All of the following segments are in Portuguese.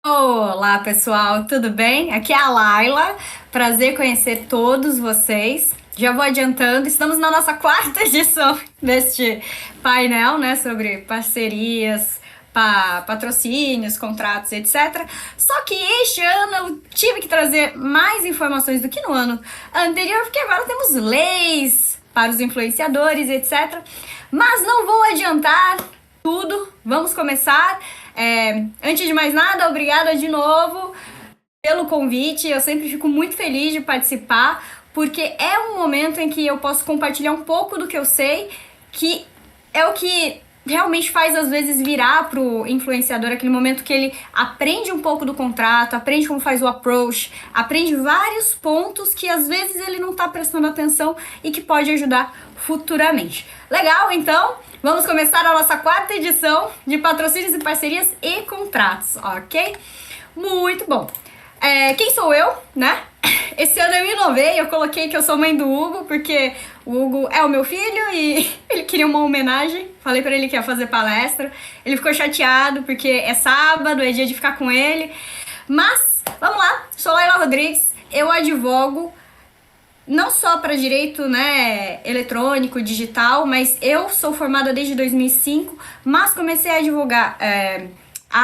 Olá, pessoal, tudo bem? Aqui é a Laila. Prazer conhecer todos vocês. Já vou adiantando, estamos na nossa quarta edição deste painel, né, sobre parcerias, patrocínios, contratos, etc. Só que este ano eu tive que trazer mais informações do que no ano anterior, porque agora temos leis para os influenciadores, etc. Mas não vou adiantar tudo, vamos começar. Antes de mais nada, obrigada de novo pelo convite. Eu sempre fico muito feliz de participar, porque é um momento em que eu posso compartilhar um pouco do que eu sei, que é o que realmente faz às vezes virar pro influenciador aquele momento que ele aprende um pouco do contrato, aprende como faz o approach, aprende vários pontos que às vezes ele não tá prestando atenção e que pode ajudar futuramente. Legal, então vamos começar a nossa quarta edição de patrocínios e parcerias e contratos, ok? Muito bom. Quem sou eu, né? Esse ano eu inovei, eu coloquei que eu sou mãe do Hugo, porque o Hugo é o meu filho e ele queria uma homenagem. Falei pra ele que ia fazer palestra. Ele ficou chateado porque é sábado, é dia de ficar com ele. Mas, vamos lá, sou Laila Rodrigues, eu advogo não só para direito, né, eletrônico, digital, mas eu sou formada desde 2005, mas comecei a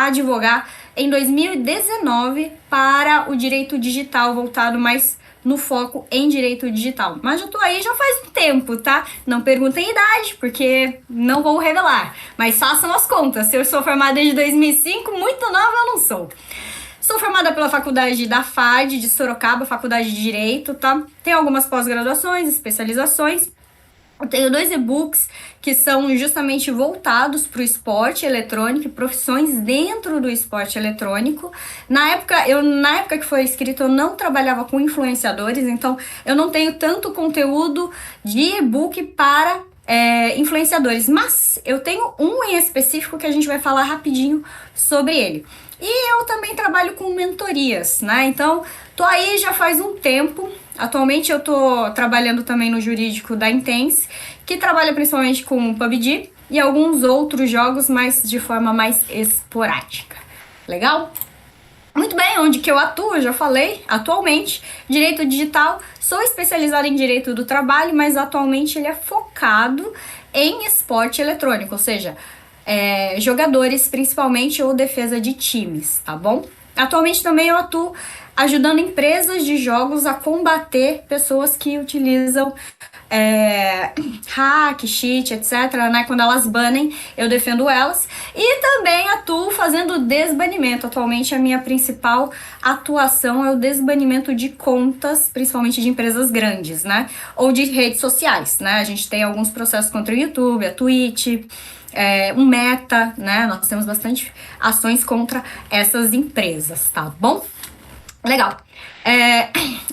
advogar em 2019 para o direito digital, voltado mais no foco em direito digital. Mas já tô aí já faz um tempo, tá? Não perguntem idade, porque não vou revelar. Mas façam as contas. Se eu sou formada desde 2005, muito nova eu não sou. Sou formada pela faculdade da FAD de Sorocaba, faculdade de Direito, tá? Tenho algumas pós-graduações, especializações. Eu tenho 2 e-books que são justamente voltados para o esporte eletrônico, profissões dentro do esporte eletrônico. Na época que foi escrito, eu não trabalhava com influenciadores, então eu não tenho tanto conteúdo de e-book para influenciadores, mas eu tenho um em específico que a gente vai falar rapidinho sobre ele. E eu também trabalho com mentorias, né? Então, tô aí já faz um tempo. Atualmente eu tô trabalhando também no jurídico da Intense, que trabalha principalmente com PUBG e alguns outros jogos, mas de forma mais esporádica. Legal? Muito bem, onde que eu atuo, eu já falei, atualmente, direito digital, sou especializada em direito do trabalho, mas atualmente ele é focado em esporte eletrônico, ou seja, jogadores principalmente ou defesa de times, tá bom? Atualmente também eu atuo ajudando empresas de jogos a combater pessoas que utilizam hack, cheat, etc, né? Quando elas banem, eu defendo elas. E também atuo fazendo desbanimento. Atualmente a minha principal atuação é o desbanimento de contas, principalmente de empresas grandes, né? Ou de redes sociais, né? A gente tem alguns processos contra o YouTube, a Twitch, um Meta, né? Nós temos bastante ações contra essas empresas, tá bom? Legal.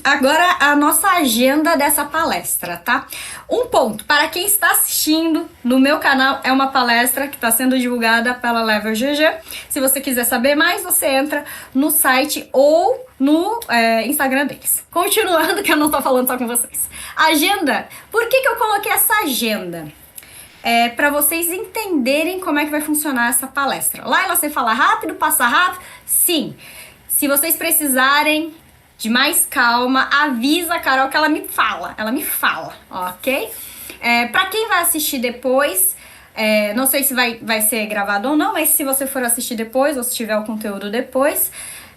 Agora a nossa agenda dessa palestra, tá? Um ponto, para quem está assistindo no meu canal, é uma palestra que está sendo divulgada pela Level GG. Se você quiser saber mais, você entra no site ou no Instagram deles. Continuando, que eu não tô falando só com vocês. Agenda. Por que eu coloquei essa agenda? Para vocês entenderem como é que vai funcionar essa palestra. Laila, você fala rápido, passa rápido? Sim. Se vocês precisarem de mais calma, avisa a Carol que ela me fala, ok? Para quem vai assistir depois, não sei se vai ser gravado ou não, mas se você for assistir depois, ou se tiver o conteúdo depois,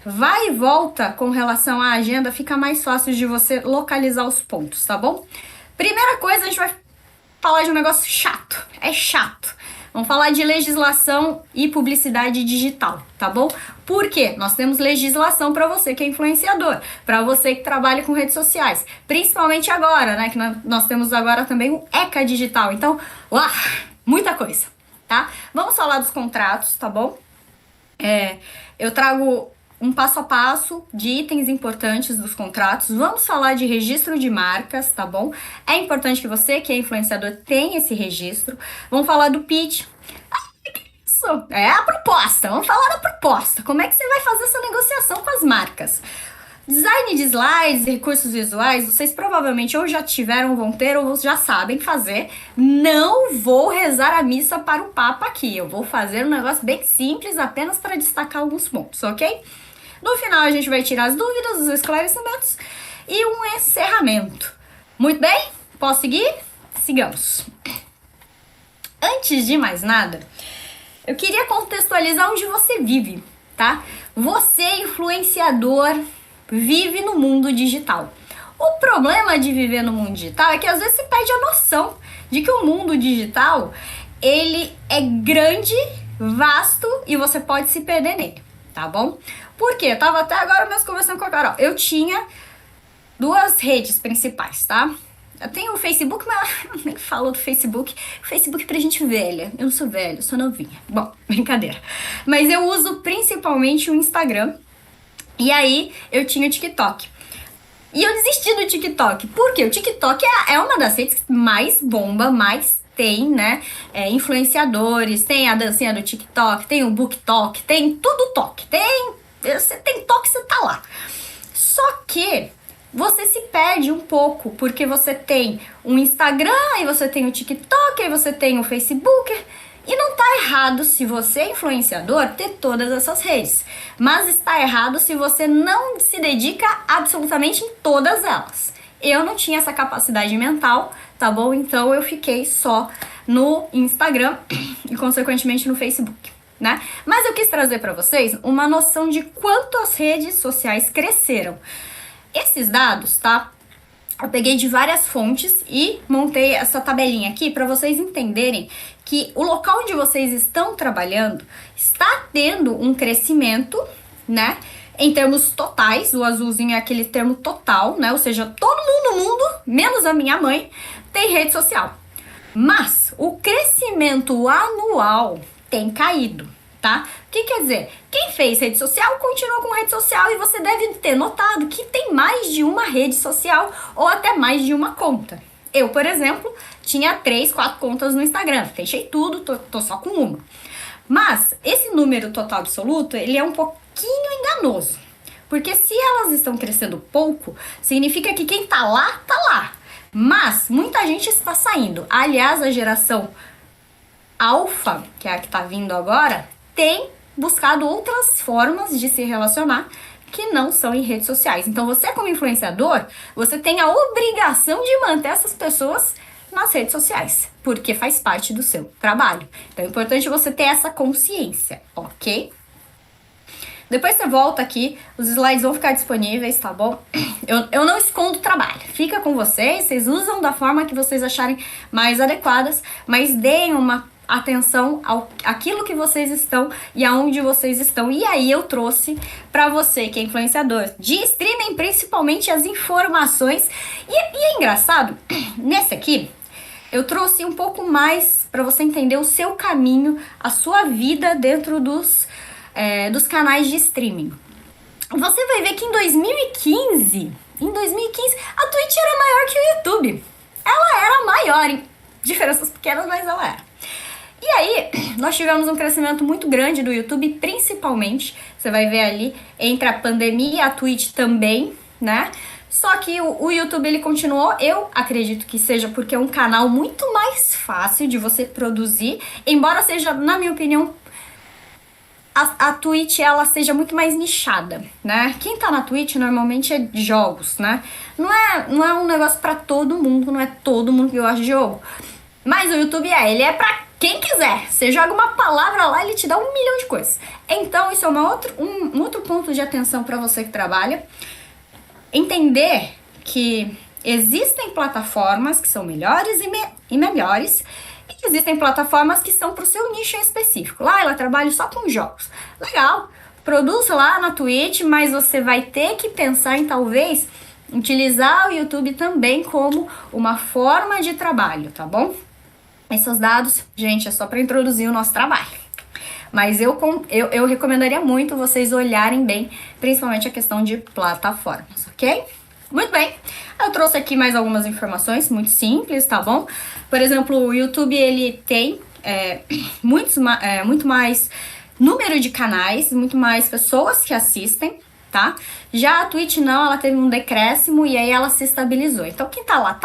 vai e volta com relação à agenda, fica mais fácil de você localizar os pontos, tá bom? Primeira coisa, a gente vai falar de um negócio chato, é chato. Vamos falar de legislação e publicidade digital, tá bom? Por quê? Nós temos legislação para você que é influenciador, para você que trabalha com redes sociais, principalmente agora, né? Que nós temos agora também o ECA digital. Então, muita coisa, tá? Vamos falar dos contratos, tá bom? Eu trago um passo a passo de itens importantes dos contratos. Vamos falar de registro de marcas, tá bom? É importante que você, que é influenciador, tenha esse registro. Vamos falar do pitch. Isso é a proposta. Vamos falar da proposta. Como é que você vai fazer essa negociação com as marcas? Design de slides e recursos visuais, vocês provavelmente ou já tiveram, vão ter, ou já sabem fazer. Não vou rezar a missa para o Papa aqui. Eu vou fazer um negócio bem simples, apenas para destacar alguns pontos, ok? No final, a gente vai tirar as dúvidas, os esclarecimentos e um encerramento. Muito bem? Posso seguir? Sigamos. Antes de mais nada, eu queria contextualizar onde você vive, tá? Você, influenciador, vive no mundo digital. O problema de viver no mundo digital é que às vezes você perde a noção de que o mundo digital, ele é grande, vasto e você pode se perder nele, tá bom? Por quê? Eu tava até agora mesmo conversando com a Carol. Eu tinha 2 redes principais, tá? Eu tenho o Facebook, mas eu nem falo do Facebook. O Facebook é pra gente velha. Eu não sou velha, eu sou novinha. Bom, brincadeira. Mas eu uso principalmente o Instagram. E aí, eu tinha o TikTok. E eu desisti do TikTok. Por quê? O TikTok é uma das redes que mais bomba, mais tem, né? Influenciadores, tem a dancinha do TikTok, tem o BookTok, tem tudo toque. Você tem toque, você tá lá. Só que você se perde um pouco, porque você tem um Instagram, aí você tem o TikTok, aí você tem o Facebook. E não tá errado se você é influenciador ter todas essas redes. Mas está errado se você não se dedica absolutamente em todas elas. Eu não tinha essa capacidade mental, tá bom? Então eu fiquei só no Instagram e consequentemente no Facebook, né? Mas eu quis trazer para vocês uma noção de quanto as redes sociais cresceram. Esses dados, tá? Eu peguei de várias fontes e montei essa tabelinha aqui para vocês entenderem que o local onde vocês estão trabalhando está tendo um crescimento, né? Em termos totais, o azulzinho é aquele termo total, né? Ou seja, todo mundo no mundo, menos a minha mãe, tem rede social. Mas o crescimento anual tem caído, tá? O que quer dizer? Quem fez rede social continua com rede social e você deve ter notado que tem mais de uma rede social ou até mais de uma conta. Eu, por exemplo, tinha 3, 4 contas no Instagram. Fechei tudo, tô só com uma. Mas esse número total absoluto, ele é um pouquinho enganoso. Porque se elas estão crescendo pouco, significa que quem tá lá, tá lá. Mas muita gente está saindo. Aliás, a geração alfa, que é a que tá vindo agora, tem buscado outras formas de se relacionar que não são em redes sociais. Então você, como influenciador, você tem a obrigação de manter essas pessoas nas redes sociais, porque faz parte do seu trabalho. Então é importante você ter essa consciência, ok? Depois você volta aqui, os slides vão ficar disponíveis, tá bom? Eu não escondo o trabalho, fica com vocês usam da forma que vocês acharem mais adequadas, mas deem uma atenção àquilo que vocês estão e aonde vocês estão. E aí eu trouxe para você que é influenciador de streaming, principalmente as informações. E é engraçado, nesse aqui, eu trouxe um pouco mais para você entender o seu caminho, a sua vida dentro dos canais de streaming. Você vai ver que em 2015, a Twitch era maior que o YouTube. Ela era maior, em diferenças pequenas, mas ela era. E aí, nós tivemos um crescimento muito grande do YouTube, principalmente, você vai ver ali, entre a pandemia e a Twitch também, né? Só que o YouTube, ele continuou, eu acredito que seja porque é um canal muito mais fácil de você produzir, embora seja, na minha opinião, a Twitch, ela seja muito mais nichada, né? Quem tá na Twitch normalmente é jogos, né? Não é um negócio pra todo mundo, não é todo mundo que gosta de jogo. Mas o YouTube ele é pra quem quiser. Você joga uma palavra lá, ele te dá 1 milhão de coisas. Então, isso é um outro ponto de atenção para você que trabalha. Entender que existem plataformas que são melhores e melhores. E existem plataformas que são pro seu nicho em específico. Lá, ela trabalha só com jogos. Legal, produz lá na Twitch, mas você vai ter que pensar em talvez utilizar o YouTube também como uma forma de trabalho, tá bom? Esses dados, gente, é só para introduzir o nosso trabalho. Mas eu recomendaria muito vocês olharem bem, principalmente a questão de plataformas, ok? Muito bem, eu trouxe aqui mais algumas informações muito simples, tá bom? Por exemplo, o YouTube, ele tem muito mais número de canais, muito mais pessoas que assistem, tá? Já a Twitch não, ela teve um decréscimo e aí ela se estabilizou. Então quem tá lá,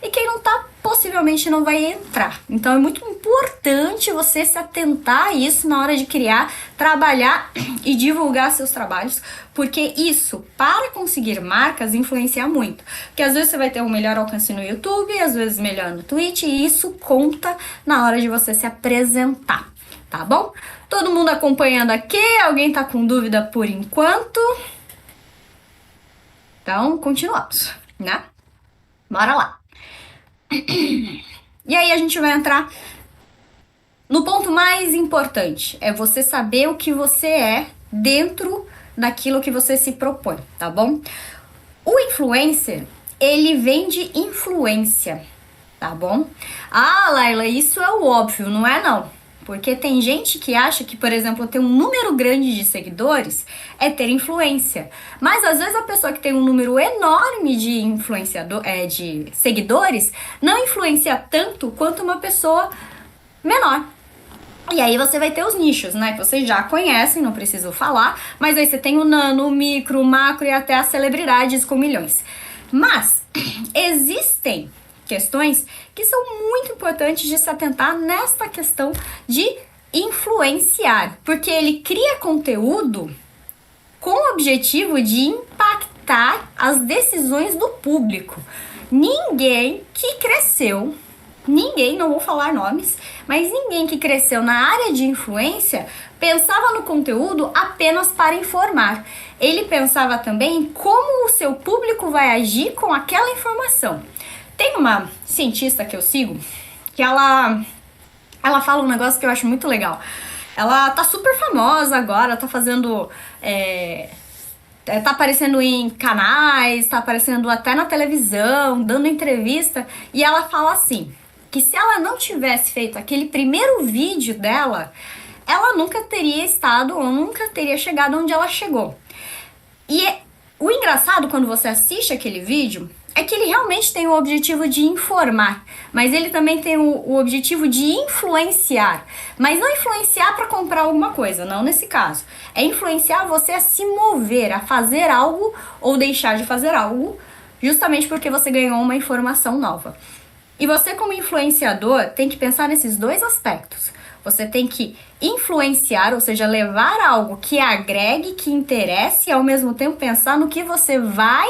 e quem não tá, possivelmente não vai entrar. Então é muito importante você se atentar a isso na hora de criar, trabalhar e divulgar seus trabalhos, porque isso, para conseguir marcas, influencia muito. Porque às vezes você vai ter um melhor alcance no YouTube, às vezes melhor no Twitch, e isso conta na hora de você se apresentar, tá bom? Todo mundo acompanhando aqui? Alguém tá com dúvida por enquanto? Então, continuamos, né? Bora lá. E aí a gente vai entrar no ponto mais importante, é você saber o que você é dentro daquilo que você se propõe, tá bom? O influencer, ele vende influência, tá bom? Ah, Laila, isso é o óbvio, não é não? Porque tem gente que acha que, por exemplo, ter um número grande de seguidores é ter influência. Mas às vezes a pessoa que tem um número enorme de seguidores não influencia tanto quanto uma pessoa menor. E aí você vai ter os nichos, né? Que vocês já conhecem, não preciso falar. Mas aí você tem o nano, o micro, o macro e até as celebridades com milhões. Mas existem questões que são muito importantes de se atentar nesta questão de influenciar, porque ele cria conteúdo com o objetivo de impactar as decisões do público. Ninguém que cresceu, não vou falar nomes, mas ninguém que cresceu na área de influência pensava no conteúdo apenas para informar. Ele pensava também em como o seu público vai agir com aquela informação. Tem uma cientista que eu sigo que ela fala um negócio que eu acho muito legal. Ela tá super famosa agora, tá fazendo... tá aparecendo em canais, tá aparecendo até na televisão, dando entrevista. E ela fala assim, que se ela não tivesse feito aquele primeiro vídeo dela, ela nunca teria estado ou nunca teria chegado onde ela chegou. E o engraçado quando você assiste aquele vídeo é que ele realmente tem o objetivo de informar, mas ele também tem o objetivo de influenciar. Mas não influenciar para comprar alguma coisa, não nesse caso. É influenciar você a se mover, a fazer algo ou deixar de fazer algo, justamente porque você ganhou uma informação nova. E você, como influenciador, tem que pensar nesses dois aspectos. Você tem que influenciar, ou seja, levar algo que agregue, que interesse e ao mesmo tempo pensar no que você vai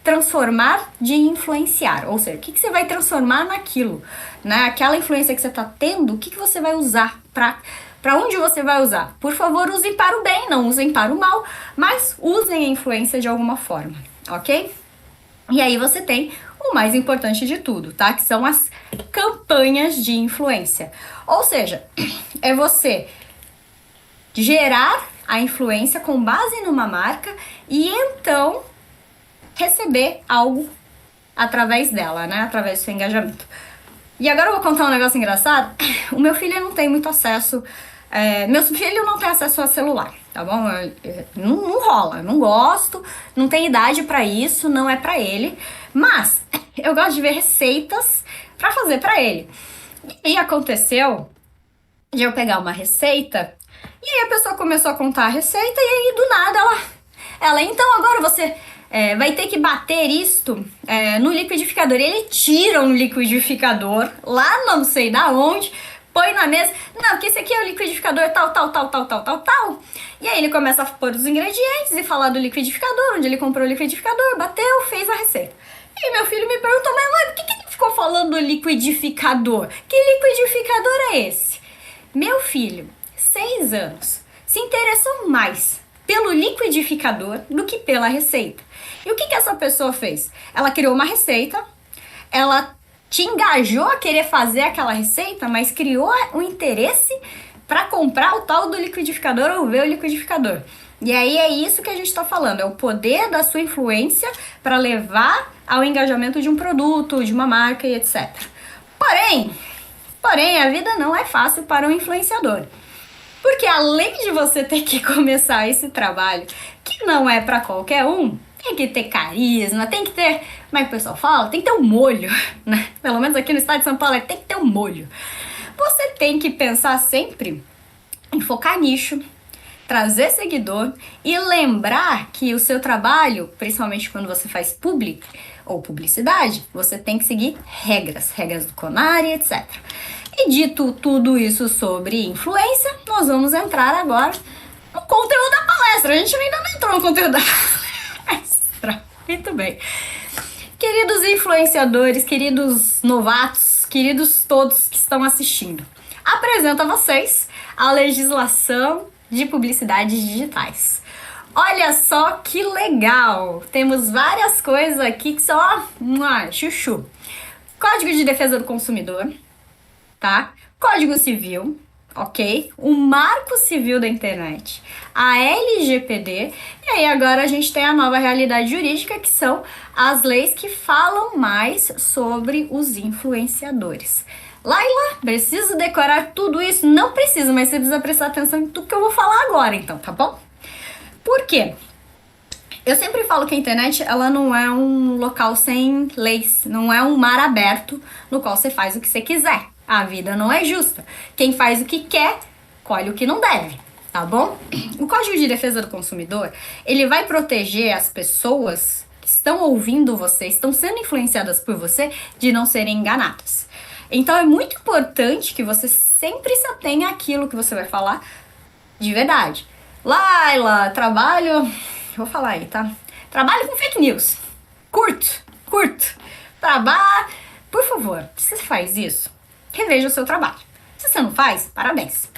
transformar de influenciar. Ou seja, o que você vai transformar naquilo, né? Aquela influência que você está tendo, o que você vai usar para onde você vai usar? Por favor, usem para o bem, não usem para o mal, mas usem a influência de alguma forma, ok? E aí você tem o mais importante de tudo, tá? Que são as campanhas de influência. Ou seja, é você gerar a influência com base numa marca e então receber algo através dela, né? Através do seu engajamento. E agora eu vou contar um negócio engraçado. O meu filho não tem muito acesso... meu filho não tem acesso a celular, tá bom? Não rola, não gosto, não tem idade pra isso, não é pra ele. Mas eu gosto de ver receitas pra fazer pra ele. E aconteceu de eu pegar uma receita e aí a pessoa começou a contar a receita e aí do nada ela então agora você vai ter que bater isto no liquidificador. E ele tira um liquidificador lá não sei da onde, põe na mesa, não, porque esse aqui é o liquidificador tal. E aí ele começa a pôr os ingredientes e falar do liquidificador, onde ele comprou o liquidificador, bateu, fez a receita. E meu filho me perguntou, mas mãe, por que ele ficou falando do liquidificador? Que liquidificador é esse? Meu filho, 6 anos, se interessou mais pelo liquidificador do que pela receita. E o que essa pessoa fez? Ela criou uma receita, ela te engajou a querer fazer aquela receita, mas criou o interesse para comprar o tal do liquidificador ou ver o liquidificador. E aí é isso que a gente está falando, é o poder da sua influência para levar ao engajamento de um produto, de uma marca e etc. Porém, a vida não é fácil para um influenciador. Porque além de você ter que começar esse trabalho, que não é para qualquer um, tem que ter carisma, tem que ter, como é que o pessoal fala? Tem que ter um molho, né? Pelo menos aqui no estado de São Paulo tem que ter um molho. Você tem que pensar sempre em focar nicho, trazer seguidor e lembrar que o seu trabalho, principalmente quando você faz public ou publicidade, você tem que seguir regras do CONAR e etc. E dito tudo isso sobre influência, nós vamos entrar agora no conteúdo da palestra. A gente ainda não entrou no conteúdo da palestra. Muito bem. Queridos influenciadores, queridos novatos, queridos todos que estão assistindo, apresento a vocês a legislação de publicidades digitais. Olha só que legal! Temos várias coisas aqui que são chuchu. Código de Defesa do Consumidor, tá? Código Civil, ok? O Marco Civil da Internet, a LGPD, e aí agora a gente tem a nova realidade jurídica, que são as leis que falam mais sobre os influenciadores. Laila, preciso decorar tudo isso? Não preciso, mas você precisa prestar atenção em tudo que eu vou falar agora, então, tá bom? Por quê? Eu sempre falo que a internet, ela não é um local sem leis, não é um mar aberto no qual você faz o que você quiser. A vida não é justa. Quem faz o que quer, colhe o que não deve, tá bom? O Código de Defesa do Consumidor, ele vai proteger as pessoas que estão ouvindo você, estão sendo influenciadas por você, de não serem enganadas. Então é muito importante que você sempre se atenha àquilo que você vai falar de verdade. Laila, vou falar aí, tá? Trabalho com fake news. Curto. Trabalho. Por favor, se você faz isso, reveja o seu trabalho. Se você não faz, parabéns.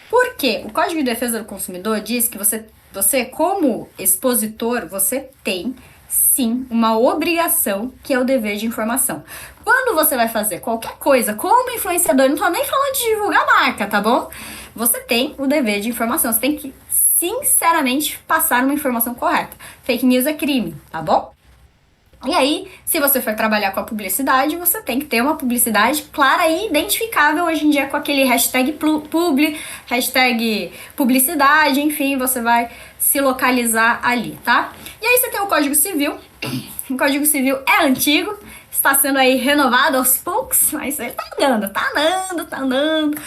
Por quê? O Código de Defesa do Consumidor diz que você como expositor, você tem sim uma obrigação, que é o dever de informação. Quando você vai fazer qualquer coisa como influenciador, não tô nem falando de divulgar marca, tá bom? Você tem o dever de informação, você tem que sinceramente passar uma informação correta. Fake news é crime, tá bom? E aí, se você for trabalhar com a publicidade, você tem que ter uma publicidade clara e identificável hoje em dia com aquele hashtag publi, hashtag publicidade, enfim, você vai se localizar ali, tá? E aí você tem o Código Civil. O Código Civil é antigo, está sendo aí renovado aos poucos, mas ele tá andando.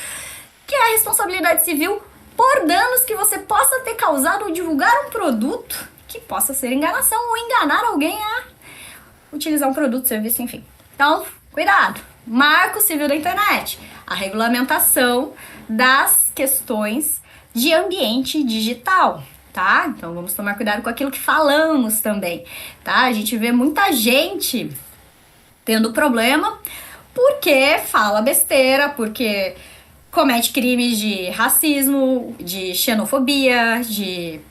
Que é a responsabilidade civil por danos que você possa ter causado ou divulgar um produto que possa ser enganação ou enganar alguém a utilizar um produto, serviço, enfim. Então, cuidado. Marco Civil da Internet, a regulamentação das questões de ambiente digital, tá? Então, vamos tomar cuidado com aquilo que falamos também, tá? A gente vê muita gente tendo problema porque fala besteira, porque comete crimes de racismo, de xenofobia, de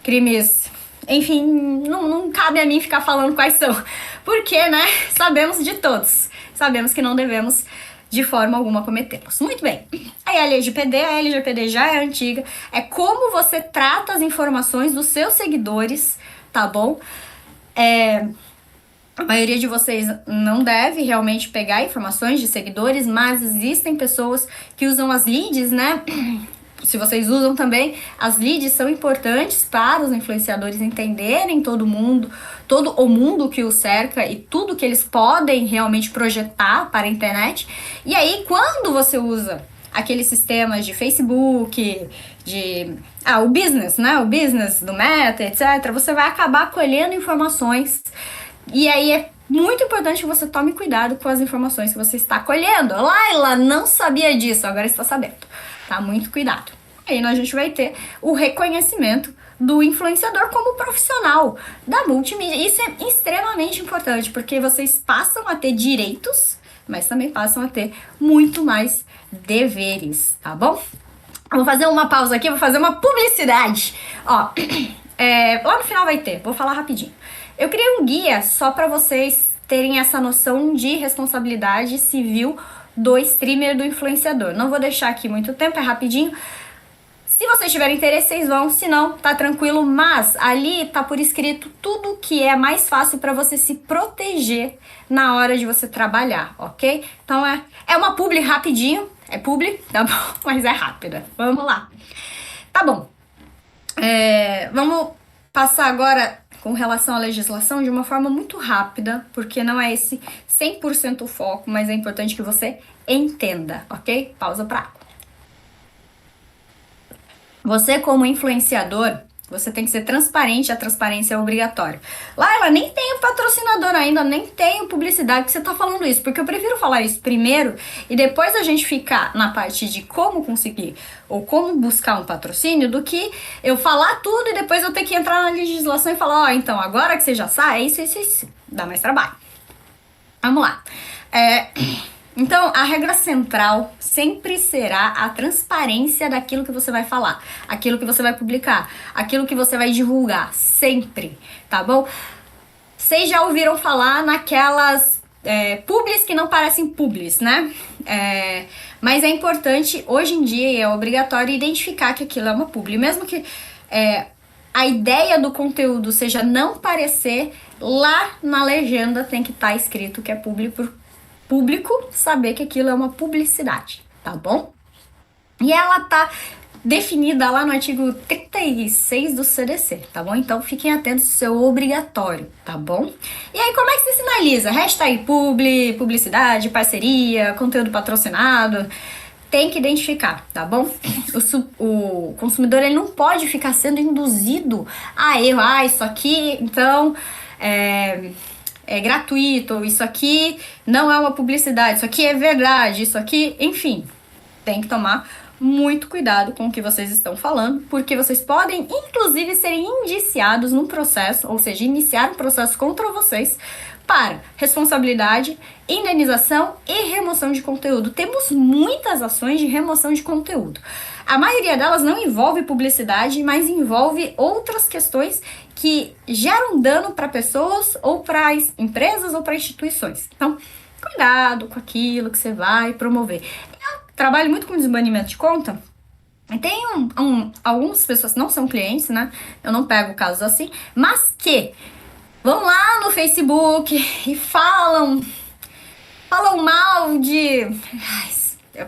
crimes... Enfim, não cabe a mim ficar falando quais são, porque, né, sabemos de todos. Sabemos que não devemos, de forma alguma, cometê-los. Muito bem. A LGPD já é antiga. É como você trata as informações dos seus seguidores, tá bom? A maioria de vocês não deve realmente pegar informações de seguidores, mas existem pessoas que usam as leads, né? Se vocês usam também, as leads são importantes para os influenciadores entenderem todo o mundo que os cerca e tudo que eles podem realmente projetar para a internet. E aí, quando você usa aqueles sistemas de Facebook, o business, né? O business do Meta, etc., você vai acabar colhendo informações. E aí é muito importante que você tome cuidado com as informações que você está colhendo. Laila, não sabia disso, agora está sabendo. Tá? Muito cuidado. Aí a gente vai ter o reconhecimento do influenciador como profissional da multimídia. Isso é extremamente importante, porque vocês passam a ter direitos, mas também passam a ter muito mais deveres, tá bom? Vou fazer uma pausa aqui, vou fazer uma publicidade. Ó, lá no final vai ter, vou falar rapidinho. Eu criei um guia só para vocês terem essa noção de responsabilidade civil do streamer, do influenciador. Não vou deixar aqui muito tempo, é rapidinho. Se vocês tiverem interesse, vocês vão, se não, tá tranquilo, mas ali tá por escrito tudo que é mais fácil para você se proteger na hora de você trabalhar, ok? Então é uma publi rapidinho, é publi, tá bom? Mas é rápida, vamos lá. Tá bom, vamos passar agora com relação à legislação de uma forma muito rápida, porque não é esse 100% o foco, mas é importante que você entenda, ok? Pausa pra água. Você, como influenciador, você tem que ser transparente, a transparência é obrigatória. Laila, nem tenho patrocinador ainda, nem tenho publicidade, que você tá falando isso, porque eu prefiro falar isso primeiro e depois a gente ficar na parte de como conseguir ou como buscar um patrocínio, do que eu falar tudo e depois eu ter que entrar na legislação e falar, ó, então, agora que você já sabe, é isso, dá mais trabalho. Vamos lá. Então, a regra central sempre será a transparência daquilo que você vai falar, aquilo que você vai publicar, aquilo que você vai divulgar, sempre, tá bom? Vocês já ouviram falar naquelas publis que não parecem publis, né? Mas é importante, hoje em dia, e é obrigatório identificar que aquilo é uma publi, mesmo que a ideia do conteúdo seja não parecer, lá na legenda tem que estar escrito que é publi por público saber que aquilo é uma publicidade, tá bom? E ela tá definida lá no artigo 36 do CDC, tá bom? Então fiquem atentos, isso é obrigatório, tá bom? E aí como é que se sinaliza? Hashtag publicidade, parceria, conteúdo patrocinado, tem que identificar, tá bom? O consumidor, ele não pode ficar sendo induzido a erro, isso aqui, então é gratuito, isso aqui não é uma publicidade, isso aqui é verdade, isso aqui, enfim, tem que tomar muito cuidado com o que vocês estão falando, porque vocês podem, inclusive, serem indiciados num processo, ou seja, iniciar um processo contra vocês para responsabilidade, indenização e remoção de conteúdo. Temos muitas ações de remoção de conteúdo. A maioria delas não envolve publicidade, mas envolve outras questões que geram dano para pessoas ou para empresas ou para instituições. Então, cuidado com aquilo que você vai promover. Eu trabalho muito com desbanimento de conta. E tem algumas pessoas que não são clientes, né? Eu não pego casos assim, mas que vão lá no Facebook e falam mal de...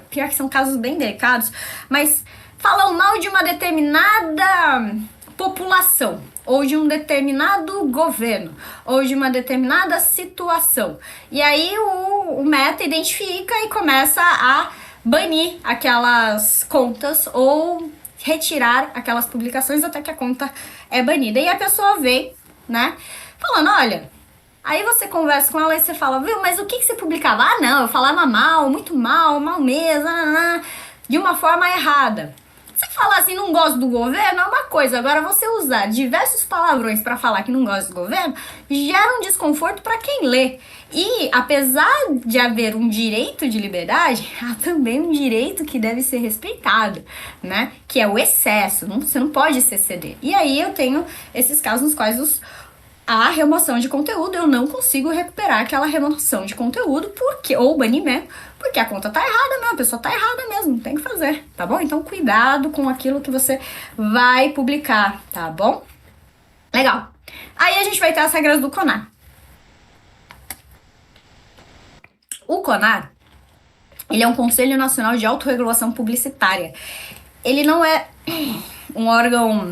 pior que são casos bem delicados, mas falam mal de uma determinada população, ou de um determinado governo, ou de uma determinada situação. E aí o Meta identifica e começa a banir aquelas contas ou retirar aquelas publicações até que a conta é banida. E a pessoa vem, né, falando, olha... Aí você conversa com ela e você fala, viu, mas o que você publicava? Ah, não, eu falava mal, muito mal mesmo, de uma forma errada. Você falar assim, não gosto do governo, é uma coisa. Agora, você usar diversos palavrões para falar que não gosta do governo, gera um desconforto para quem lê. E, apesar de haver um direito de liberdade, há também um direito que deve ser respeitado, né? Que é o excesso, você não pode se exceder. E aí eu tenho esses casos nos quais a remoção de conteúdo, eu não consigo recuperar aquela remoção de conteúdo, ou banimento, porque a conta tá errada mesmo, a pessoa tá errada mesmo, tem que fazer, tá bom? Então cuidado com aquilo que você vai publicar, tá bom? Legal. Aí a gente vai ter as regras do CONAR. O CONAR, ele é um Conselho Nacional de Autorregulação Publicitária. Ele não é um órgão...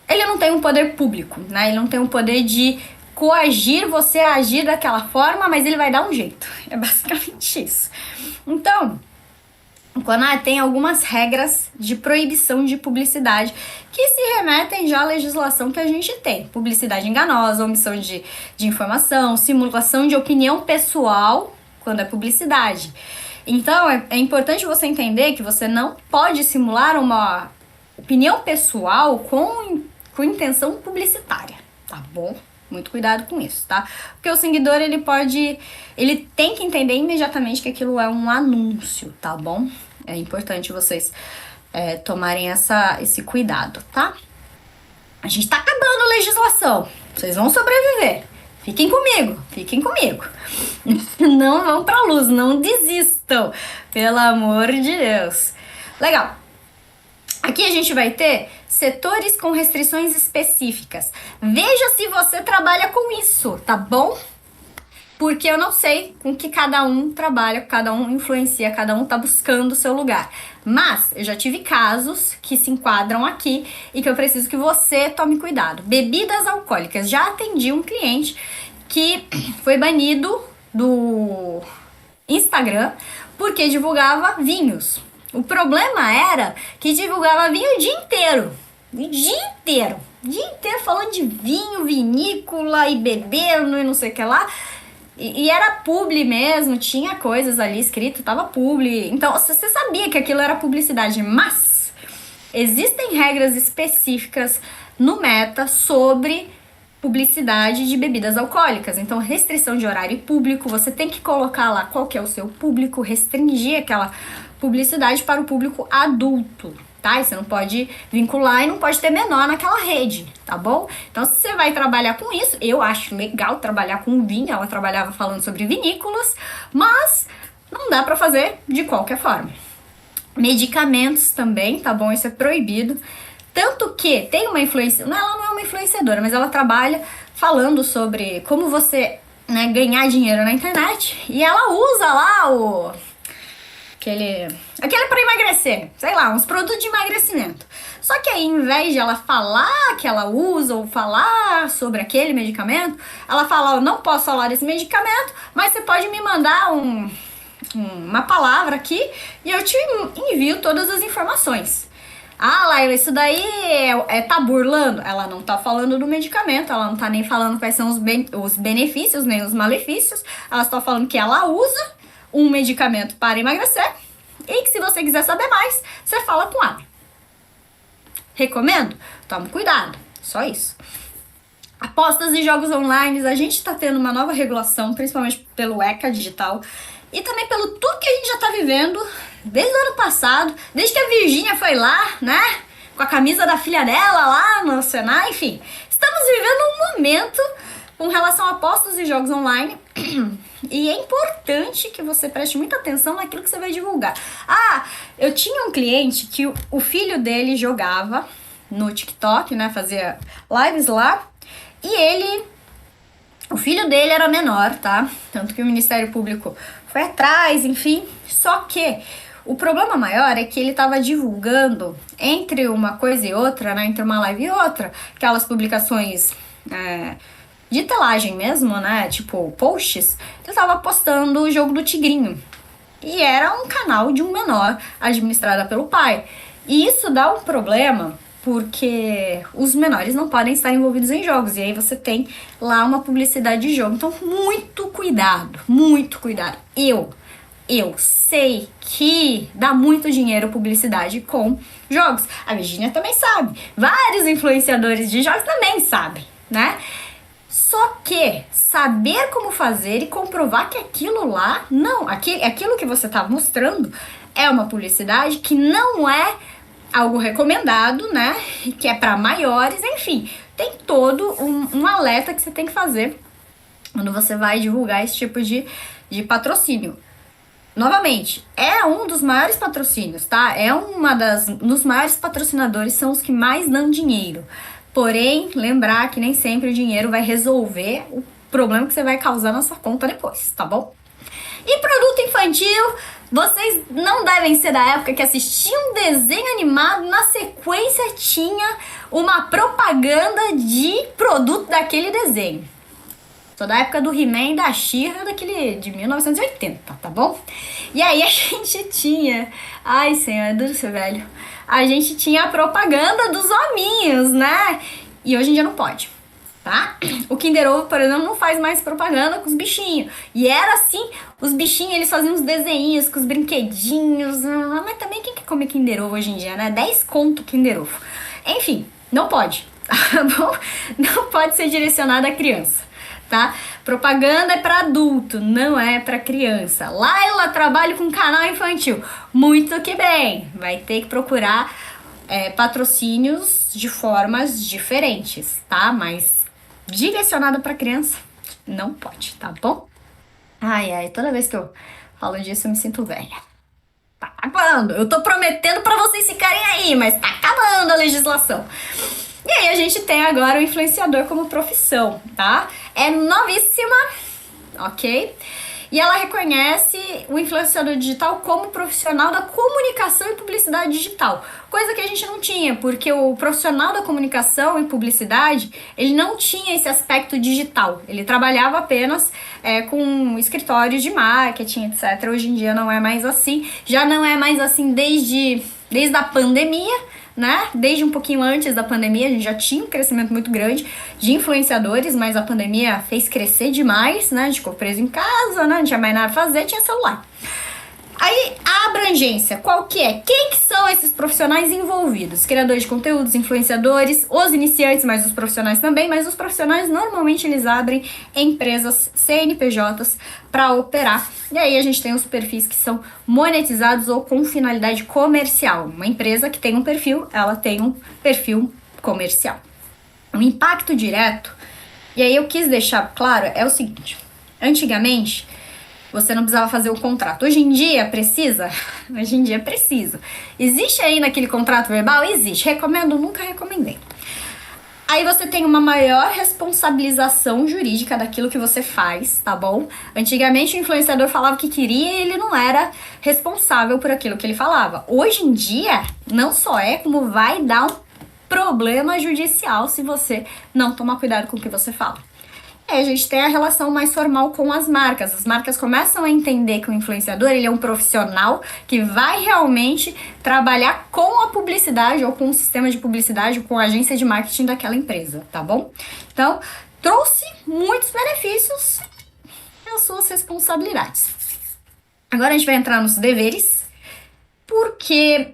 Ele não tem um poder público, né? Ele não tem um poder de coagir você a agir daquela forma, mas ele vai dar um jeito. É basicamente isso. Então, o CONAR tem algumas regras de proibição de publicidade que se remetem já à legislação que a gente tem. Publicidade enganosa, omissão de informação, simulação de opinião pessoal quando é publicidade. Então, é importante você entender que você não pode simular uma opinião pessoal com intenção publicitária, tá bom? Muito cuidado com isso, tá? Porque o seguidor, ele tem que entender imediatamente que aquilo é um anúncio, tá bom? É importante vocês tomarem esse cuidado, tá? A gente tá acabando a legislação, vocês vão sobreviver. Fiquem comigo. Não vão pra luz, não desistam, pelo amor de Deus. Legal. Aqui a gente vai ter setores com restrições específicas. Veja se você trabalha com isso, tá bom? Porque eu não sei com que cada um trabalha, cada um influencia, cada um tá buscando o seu lugar. Mas eu já tive casos que se enquadram aqui e que eu preciso que você tome cuidado. Bebidas alcoólicas. Já atendi um cliente que foi banido do Instagram porque divulgava vinhos. O problema era que divulgava vinho o dia inteiro. O dia inteiro. O dia inteiro falando de vinho, vinícola e bebendo e não sei o que lá. E era publi mesmo, tinha coisas ali escrito, tava publi. Então você sabia que aquilo era publicidade, mas existem regras específicas no Meta sobre publicidade de bebidas alcoólicas. Então, restrição de horário público, você tem que colocar lá qual que é o seu público, restringir aquela publicidade para o público adulto, tá? E você não pode vincular e não pode ter menor naquela rede, tá bom? Então, se você vai trabalhar com isso, eu acho legal trabalhar com vinho, ela trabalhava falando sobre vinícolas, mas não dá pra fazer de qualquer forma. Medicamentos também, tá bom? Isso é proibido. Tanto que tem uma influenciadora, ela não é uma influenciadora, mas ela trabalha falando sobre como você, né, ganhar dinheiro na internet. E ela usa lá aquele para emagrecer, sei lá, uns produtos de emagrecimento. Só que aí, em vez de ela falar que ela usa ou falar sobre aquele medicamento, ela fala, eu não posso falar desse medicamento, mas você pode me mandar uma palavra aqui e eu te envio todas as informações. Ah, Laila, isso daí tá burlando? Ela não tá falando do medicamento, ela não tá nem falando quais são os benefícios, nem os malefícios. Ela só falando que ela usa um medicamento para emagrecer e que se você quiser saber mais, você fala com ela. Recomendo? Tome cuidado, só isso. Apostas e jogos online, a gente tá tendo uma nova regulação, principalmente pelo ECA digital e também pelo tudo que a gente já tá vivendo desde o ano passado, desde que a Virgínia foi lá, né, com a camisa da filha dela lá no Senai, enfim. Estamos vivendo um momento com relação a apostas e jogos online e é importante que você preste muita atenção naquilo que você vai divulgar. Ah, eu tinha um cliente que o filho dele jogava no TikTok, né, fazia lives lá, e o filho dele era menor, tá? Tanto que o Ministério Público foi atrás, enfim. Só que o problema maior é que ele estava divulgando entre uma coisa e outra, né? Entre uma live e outra, aquelas publicações de telagem mesmo, né? Tipo, posts. Ele estava postando o jogo do Tigrinho. E era um canal de um menor, administrada pelo pai. E isso dá um problema, porque os menores não podem estar envolvidos em jogos. E aí você tem lá uma publicidade de jogo. Então, muito cuidado, muito cuidado. Eu sei que dá muito dinheiro publicidade com jogos. A Virgínia também sabe. Vários influenciadores de jogos também sabem, né? Só que saber como fazer e comprovar que aquilo lá, não, aquilo que você tá mostrando é uma publicidade que não é algo recomendado, né? Que é para maiores, enfim. Tem todo um alerta que você tem que fazer quando você vai divulgar esse tipo de patrocínio. Novamente, é um dos maiores patrocínios, tá? Dos maiores patrocinadores, são os que mais dão dinheiro. Porém, lembrar que nem sempre o dinheiro vai resolver o problema que você vai causar na sua conta depois, tá bom? E produto infantil, vocês não devem ser da época que assistiam um desenho animado, na sequência tinha uma propaganda de produto daquele desenho. Sou da época do He-Man e da She-Ra, de 1980, tá bom? E aí a gente tinha... Ai, senhor do céu, velho. A gente tinha a propaganda dos hominhos, né? E hoje em dia não pode, tá? O Kinder Ovo, por exemplo, não faz mais propaganda com os bichinhos. E era assim, os bichinhos, eles faziam uns desenhinhos com os brinquedinhos. Mas também quem quer comer Kinder Ovo hoje em dia, né? 10 conto Kinder Ovo. Enfim, não pode, tá bom? Não pode ser direcionado a criança. Tá? Propaganda é para adulto, não é para criança. Laila, trabalho com canal infantil. Muito que bem, vai ter que procurar patrocínios de formas diferentes, tá? Mas direcionado para criança, não pode, tá bom? Ai, toda vez que eu falo disso eu me sinto velha. Tá acabando, eu tô prometendo para vocês ficarem aí, mas tá acabando a legislação. E aí a gente tem agora o influenciador como profissão, tá? É novíssima, ok? E ela reconhece o influenciador digital como profissional da comunicação e publicidade digital. Coisa que a gente não tinha, porque o profissional da comunicação e publicidade, ele não tinha esse aspecto digital. Ele trabalhava apenas com escritórios de marketing, etc. Hoje em dia não é mais assim. Já não é mais assim desde a pandemia, né? Desde um pouquinho antes da pandemia, a gente já tinha um crescimento muito grande de influenciadores, mas a pandemia fez crescer demais, né? A gente ficou preso em casa, né? Não tinha mais nada a fazer, tinha celular. Aí, a abrangência, qual que é? Quem que são esses profissionais envolvidos? Criadores de conteúdos, influenciadores, os iniciantes, mas os profissionais também, mas os profissionais normalmente eles abrem empresas CNPJs para operar. E aí a gente tem os perfis que são monetizados ou com finalidade comercial. Uma empresa que tem um perfil, ela tem um perfil comercial. O impacto direto, e aí eu quis deixar claro, é o seguinte: antigamente você não precisava fazer o contrato. Hoje em dia precisa? Hoje em dia precisa. Existe aí naquele contrato verbal? Existe. Recomendo? Nunca recomendei. Aí você tem uma maior responsabilização jurídica daquilo que você faz, tá bom? Antigamente o influenciador falava o que queria e ele não era responsável por aquilo que ele falava. Hoje em dia, não só é, como vai dar um problema judicial se você não tomar cuidado com o que você fala. A gente tem a relação mais formal com as marcas. As marcas começam a entender que o influenciador ele é um profissional que vai realmente trabalhar com a publicidade ou com o sistema de publicidade ou com a agência de marketing daquela empresa, tá bom? Então, trouxe muitos benefícios e as suas responsabilidades. Agora a gente vai entrar nos deveres, porque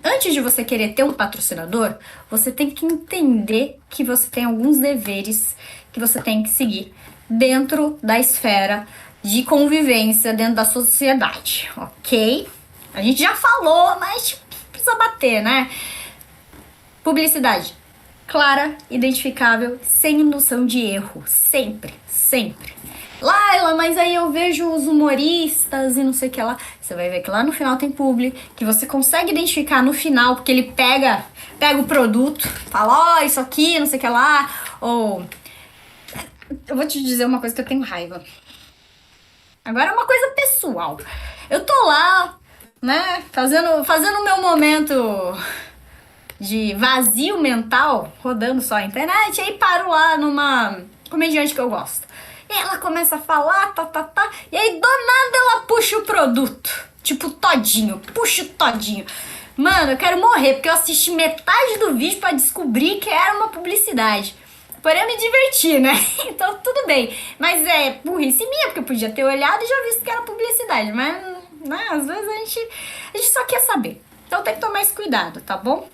antes de você querer ter um patrocinador, você tem que entender que você tem alguns deveres que você tem que seguir dentro da esfera de convivência dentro da sociedade, ok? A gente já falou, mas precisa bater, né? Publicidade clara, identificável, sem indução de erro, sempre, sempre. Laila, mas aí eu vejo os humoristas e não sei o que lá. Você vai ver que lá no final tem publi, que você consegue identificar no final, porque ele pega o produto, fala, ó, isso aqui, não sei o que lá, ou... Eu vou te dizer uma coisa que eu tenho raiva. Agora é uma coisa pessoal. Eu tô lá, né, fazendo o meu momento de vazio mental, rodando só a internet, e aí paro lá numa comediante que eu gosto. E ela começa a falar, e aí do nada ela puxa o produto. Tipo, todinho, puxa o todinho. Mano, eu quero morrer, porque eu assisti metade do vídeo pra descobrir que era uma publicidade. Porém, eu me diverti, né? Então, tudo bem. Mas é burrice minha, porque eu podia ter olhado e já visto que era publicidade. Mas, né, às vezes a gente só quer saber. Então, tem que tomar esse cuidado, tá bom?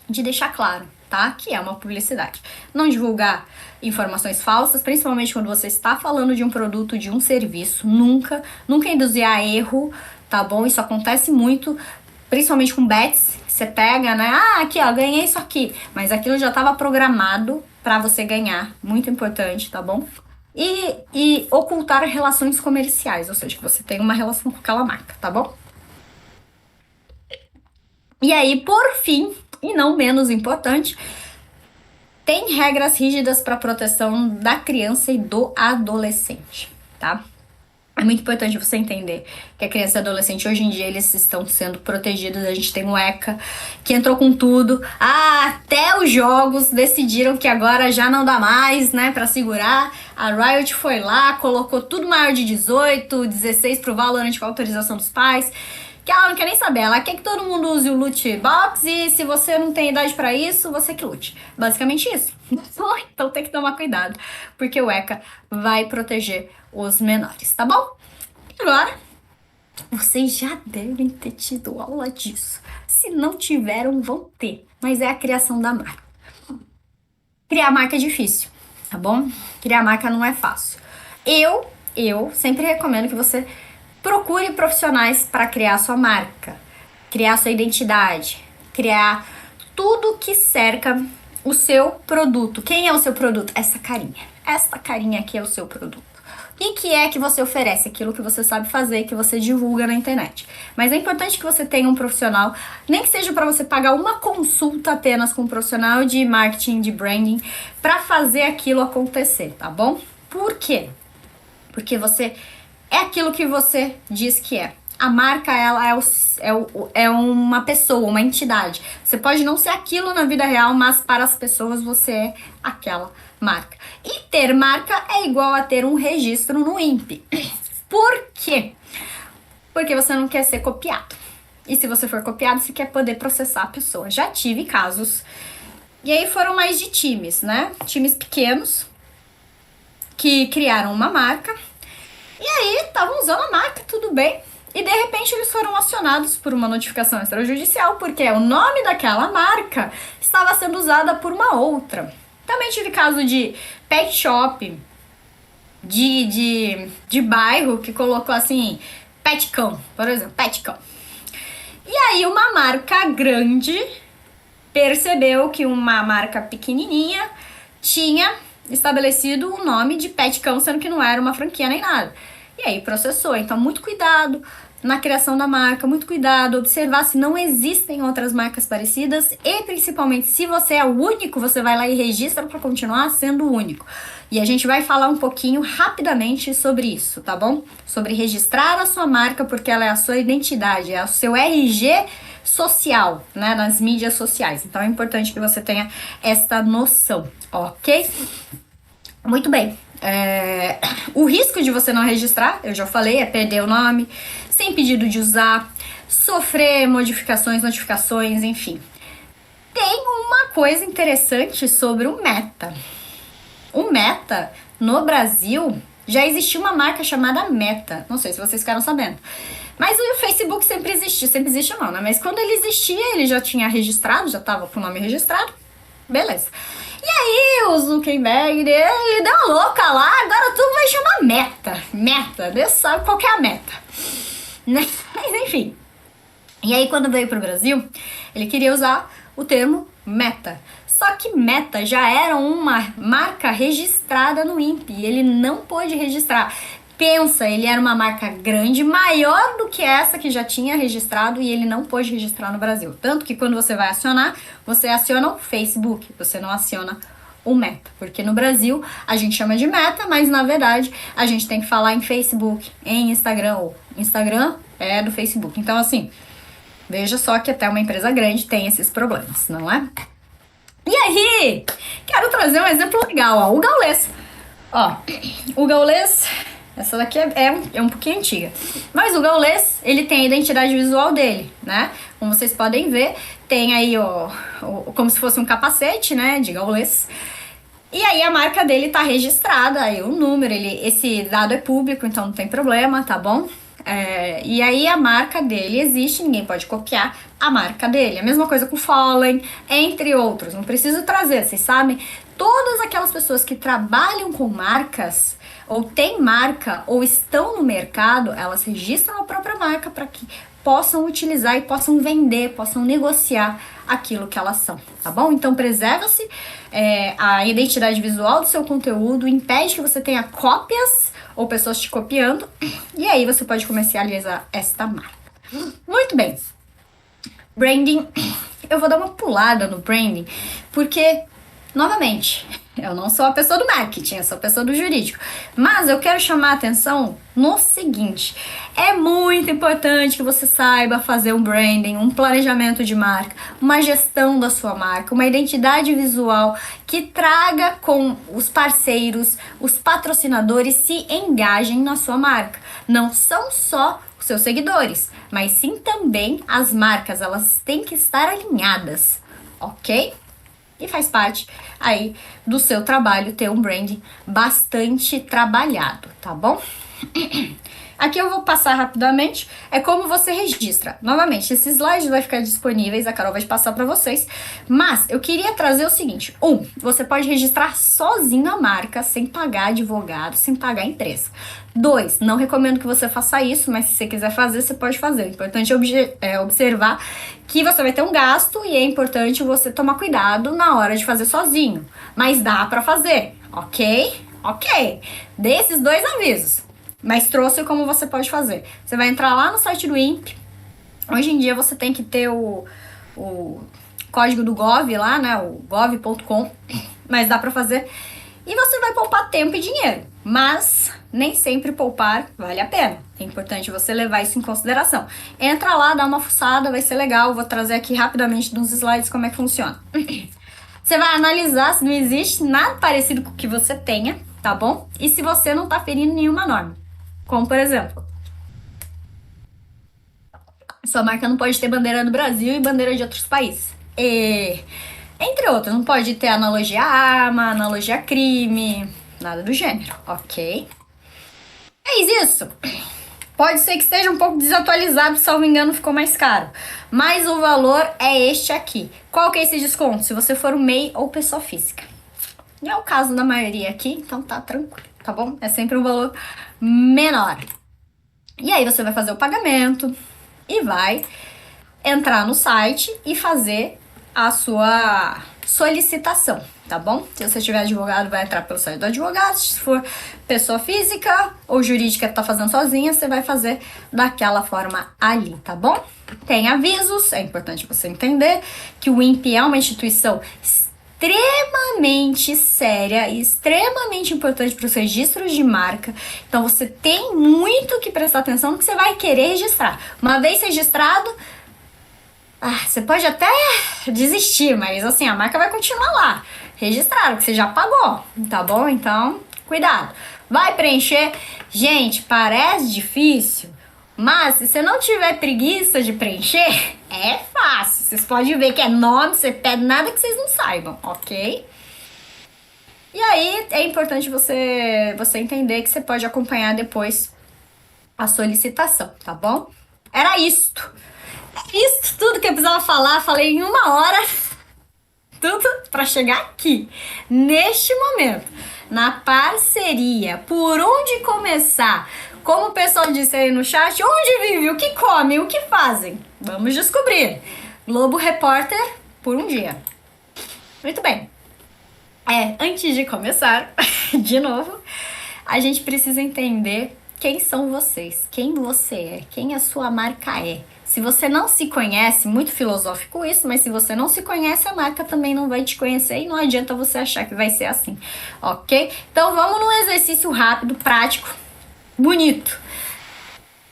De deixar claro, tá? Que é uma publicidade. Não divulgar informações falsas, principalmente quando você está falando de um produto, de um serviço. Nunca induzir a erro, tá bom? Isso acontece muito, principalmente com bets. Você pega, né? Ah, aqui, ó, ganhei isso aqui. Mas aquilo já estava programado para você ganhar. Muito importante, tá bom? E ocultar relações comerciais, ou seja, que você tem uma relação com aquela marca, tá bom? E aí, por fim, e não menos importante, tem regras rígidas para proteção da criança e do adolescente, tá? É muito importante você entender que a criança e o adolescente hoje em dia eles estão sendo protegidos. A gente tem o ECA que entrou com tudo. Até os jogos decidiram que agora já não dá mais, né, pra segurar. A Riot foi lá, colocou tudo maior de 18, 16 pro Valorant com autorização dos pais. Que ela não quer nem saber, ela quer que todo mundo use o loot box e se você não tem idade pra isso, você que lute. Basicamente isso. Então tem que tomar cuidado, porque o ECA vai proteger os menores, tá bom? Agora, vocês já devem ter tido aula disso. Se não tiveram, vão ter. Mas é a criação da marca. Criar marca é difícil, tá bom? Criar marca não é fácil. Eu sempre recomendo que você procure profissionais para criar sua marca, criar sua identidade, criar tudo que cerca o seu produto. Quem é o seu produto? Essa carinha. Essa carinha aqui é o seu produto. E que é que você oferece? Aquilo que você sabe fazer, que você divulga na internet. Mas é importante que você tenha um profissional, nem que seja para você pagar uma consulta apenas com um profissional de marketing, de branding, para fazer aquilo acontecer, tá bom? Por quê? Porque você é aquilo que você diz que é. A marca, ela é uma pessoa, uma entidade. Você pode não ser aquilo na vida real, mas para as pessoas você é aquela marca. E ter marca é igual a ter um registro no INPE. Por quê? Porque você não quer ser copiado. E se você for copiado, você quer poder processar a pessoa. Já tive casos. E aí foram mais de times, né? Times pequenos que criaram uma marca. E aí estavam usando a marca, tudo bem. E de repente eles foram acionados por uma notificação extrajudicial, porque o nome daquela marca estava sendo usada por uma outra. Também tive caso de pet shop, de bairro, que colocou assim, pet cão, por exemplo, pet cão. E aí uma marca grande percebeu que uma marca pequenininha tinha estabelecido o nome de pet cão, sendo que não era uma franquia nem nada. E aí processou. Então, muito cuidado na criação da marca, muito cuidado, observar se não existem outras marcas parecidas e, principalmente, se você é o único, você vai lá e registra para continuar sendo o único. E a gente vai falar um pouquinho rapidamente sobre isso, tá bom? Sobre registrar a sua marca, porque ela é a sua identidade, é o seu RG social, né, nas mídias sociais. Então, é importante que você tenha esta noção, ok? Muito bem. O risco de você não registrar, eu já falei, é perder o nome, sem pedido de usar, sofrer modificações, notificações, enfim. Tem uma coisa interessante sobre o Meta. O Meta, no Brasil, já existia uma marca chamada Meta. Não sei se vocês ficaram sabendo. Mas o Facebook sempre existe não, né? Mas quando ele existia, ele já tinha registrado, já estava com o nome registrado. Beleza. E aí o Zuckerberg, ele deu uma louca lá, agora tudo vai chamar Meta. Meta, Deus sabe qual que é a meta. Né? Mas enfim. E aí quando veio pro Brasil, ele queria usar o termo Meta. Só que Meta já era uma marca registrada no INPE e ele não pôde registrar. Pensa, ele era uma marca grande, maior do que essa que já tinha registrado e ele não pôde registrar no Brasil. Tanto que quando você vai acionar, você aciona o Facebook, você não aciona o Meta. Porque no Brasil a gente chama de Meta, mas na verdade a gente tem que falar em Facebook, em Instagram, ou Instagram é do Facebook. Então assim, veja só que até uma empresa grande tem esses problemas, não é? E aí, quero trazer um exemplo legal, ó, o Gaules. Ó, o Gaules... Essa daqui é um pouquinho antiga. Mas o Gaules, ele tem a identidade visual dele, né? Como vocês podem ver, tem aí como se fosse um capacete, né? De Gaules. E aí a marca dele tá registrada, aí o número, esse dado é público, então não tem problema, tá bom? E aí a marca dele existe, ninguém pode copiar a marca dele. A mesma coisa com Fallen, entre outros. Não preciso trazer, vocês sabem? Todas aquelas pessoas que trabalham com marcas, ou têm marca, ou estão no mercado, elas registram a própria marca para que possam utilizar e possam vender, possam negociar aquilo que elas são, tá bom? Então preserva-se a identidade visual do seu conteúdo, impede que você tenha cópias ou pessoas te copiando, e aí você pode comercializar esta marca. Muito bem. Branding, eu vou dar uma pulada no branding, porque, novamente, eu não sou a pessoa do marketing, eu sou a pessoa do jurídico. Mas eu quero chamar a atenção no seguinte: é muito importante que você saiba fazer um branding, um planejamento de marca, uma gestão da sua marca, uma identidade visual que traga com os parceiros, os patrocinadores se engajem na sua marca. Não são só os seus seguidores, mas sim também as marcas, elas têm que estar alinhadas, ok? E faz parte aí do seu trabalho ter um branding bastante trabalhado, tá bom? Aqui eu vou passar rapidamente, é como você registra. Novamente, esses slides vai ficar disponíveis, a Carol vai passar para vocês. Mas eu queria trazer o seguinte: você pode registrar sozinho a marca, sem pagar advogado, sem pagar empresa. 2, não recomendo que você faça isso, mas se você quiser fazer, você pode fazer. O importante é observar que você vai ter um gasto e é importante você tomar cuidado na hora de fazer sozinho. Mas dá para fazer, ok? Ok. Dê esses 2 avisos. Mas trouxe como você pode fazer. Você vai entrar lá no site do INPE. Hoje em dia você tem que ter o código do Gov lá, né? O gov.com. Mas dá pra fazer. E você vai poupar tempo e dinheiro. Mas nem sempre poupar vale a pena. É importante você levar isso em consideração. Entra lá, dá uma fuçada, vai ser legal. Vou trazer aqui rapidamente nos slides como é que funciona. Você vai analisar se não existe nada parecido com o que você tenha, tá bom? E se você não tá ferindo nenhuma norma. Como, por exemplo, sua marca não pode ter bandeira do Brasil e bandeira de outros países. Entre outros, não pode ter analogia à arma, analogia a crime, nada do gênero, ok? Eis isso. Pode ser que esteja um pouco desatualizado, se não me engano ficou mais caro. Mas o valor é este aqui. Qual que é esse desconto? Se você for um MEI ou pessoa física. Não é o caso da maioria aqui, então tá tranquilo, tá bom? É sempre um valor menor. E aí você vai fazer o pagamento e vai entrar no site e fazer a sua solicitação, tá bom? Se você tiver advogado, vai entrar pelo site do advogado. Se for pessoa física ou jurídica que tá fazendo sozinha, você vai fazer daquela forma ali, tá bom? Tem avisos, é importante você entender que o INPE é uma instituição extremamente séria e extremamente importante para os registros de marca. Então você tem muito que prestar atenção no que você vai querer registrar. Uma vez registrado, você pode até desistir, mas assim, a marca vai continuar lá, registrado, que você já pagou, tá bom? Então, cuidado. Vai preencher. Gente, parece difícil, mas se você não tiver preguiça de preencher, é fácil. Vocês podem ver que é nome, você pede nada que vocês não saibam, ok? E aí, é importante você entender que você pode acompanhar depois a solicitação, tá bom? Era isto. Isso tudo que eu precisava falar, falei em 1 hora, tudo para chegar aqui, neste momento, na parceria. Por onde começar? Como o pessoal disse aí no chat, onde vive, o que come, o que fazem? Vamos descobrir. Globo Repórter por um dia. Muito bem. Antes de começar, de novo, a gente precisa entender quem são vocês, quem você é, quem a sua marca é. Se você não se conhece, muito filosófico isso, mas se você não se conhece, a marca também não vai te conhecer e não adianta você achar que vai ser assim, ok? Então vamos num exercício rápido, prático, bonito.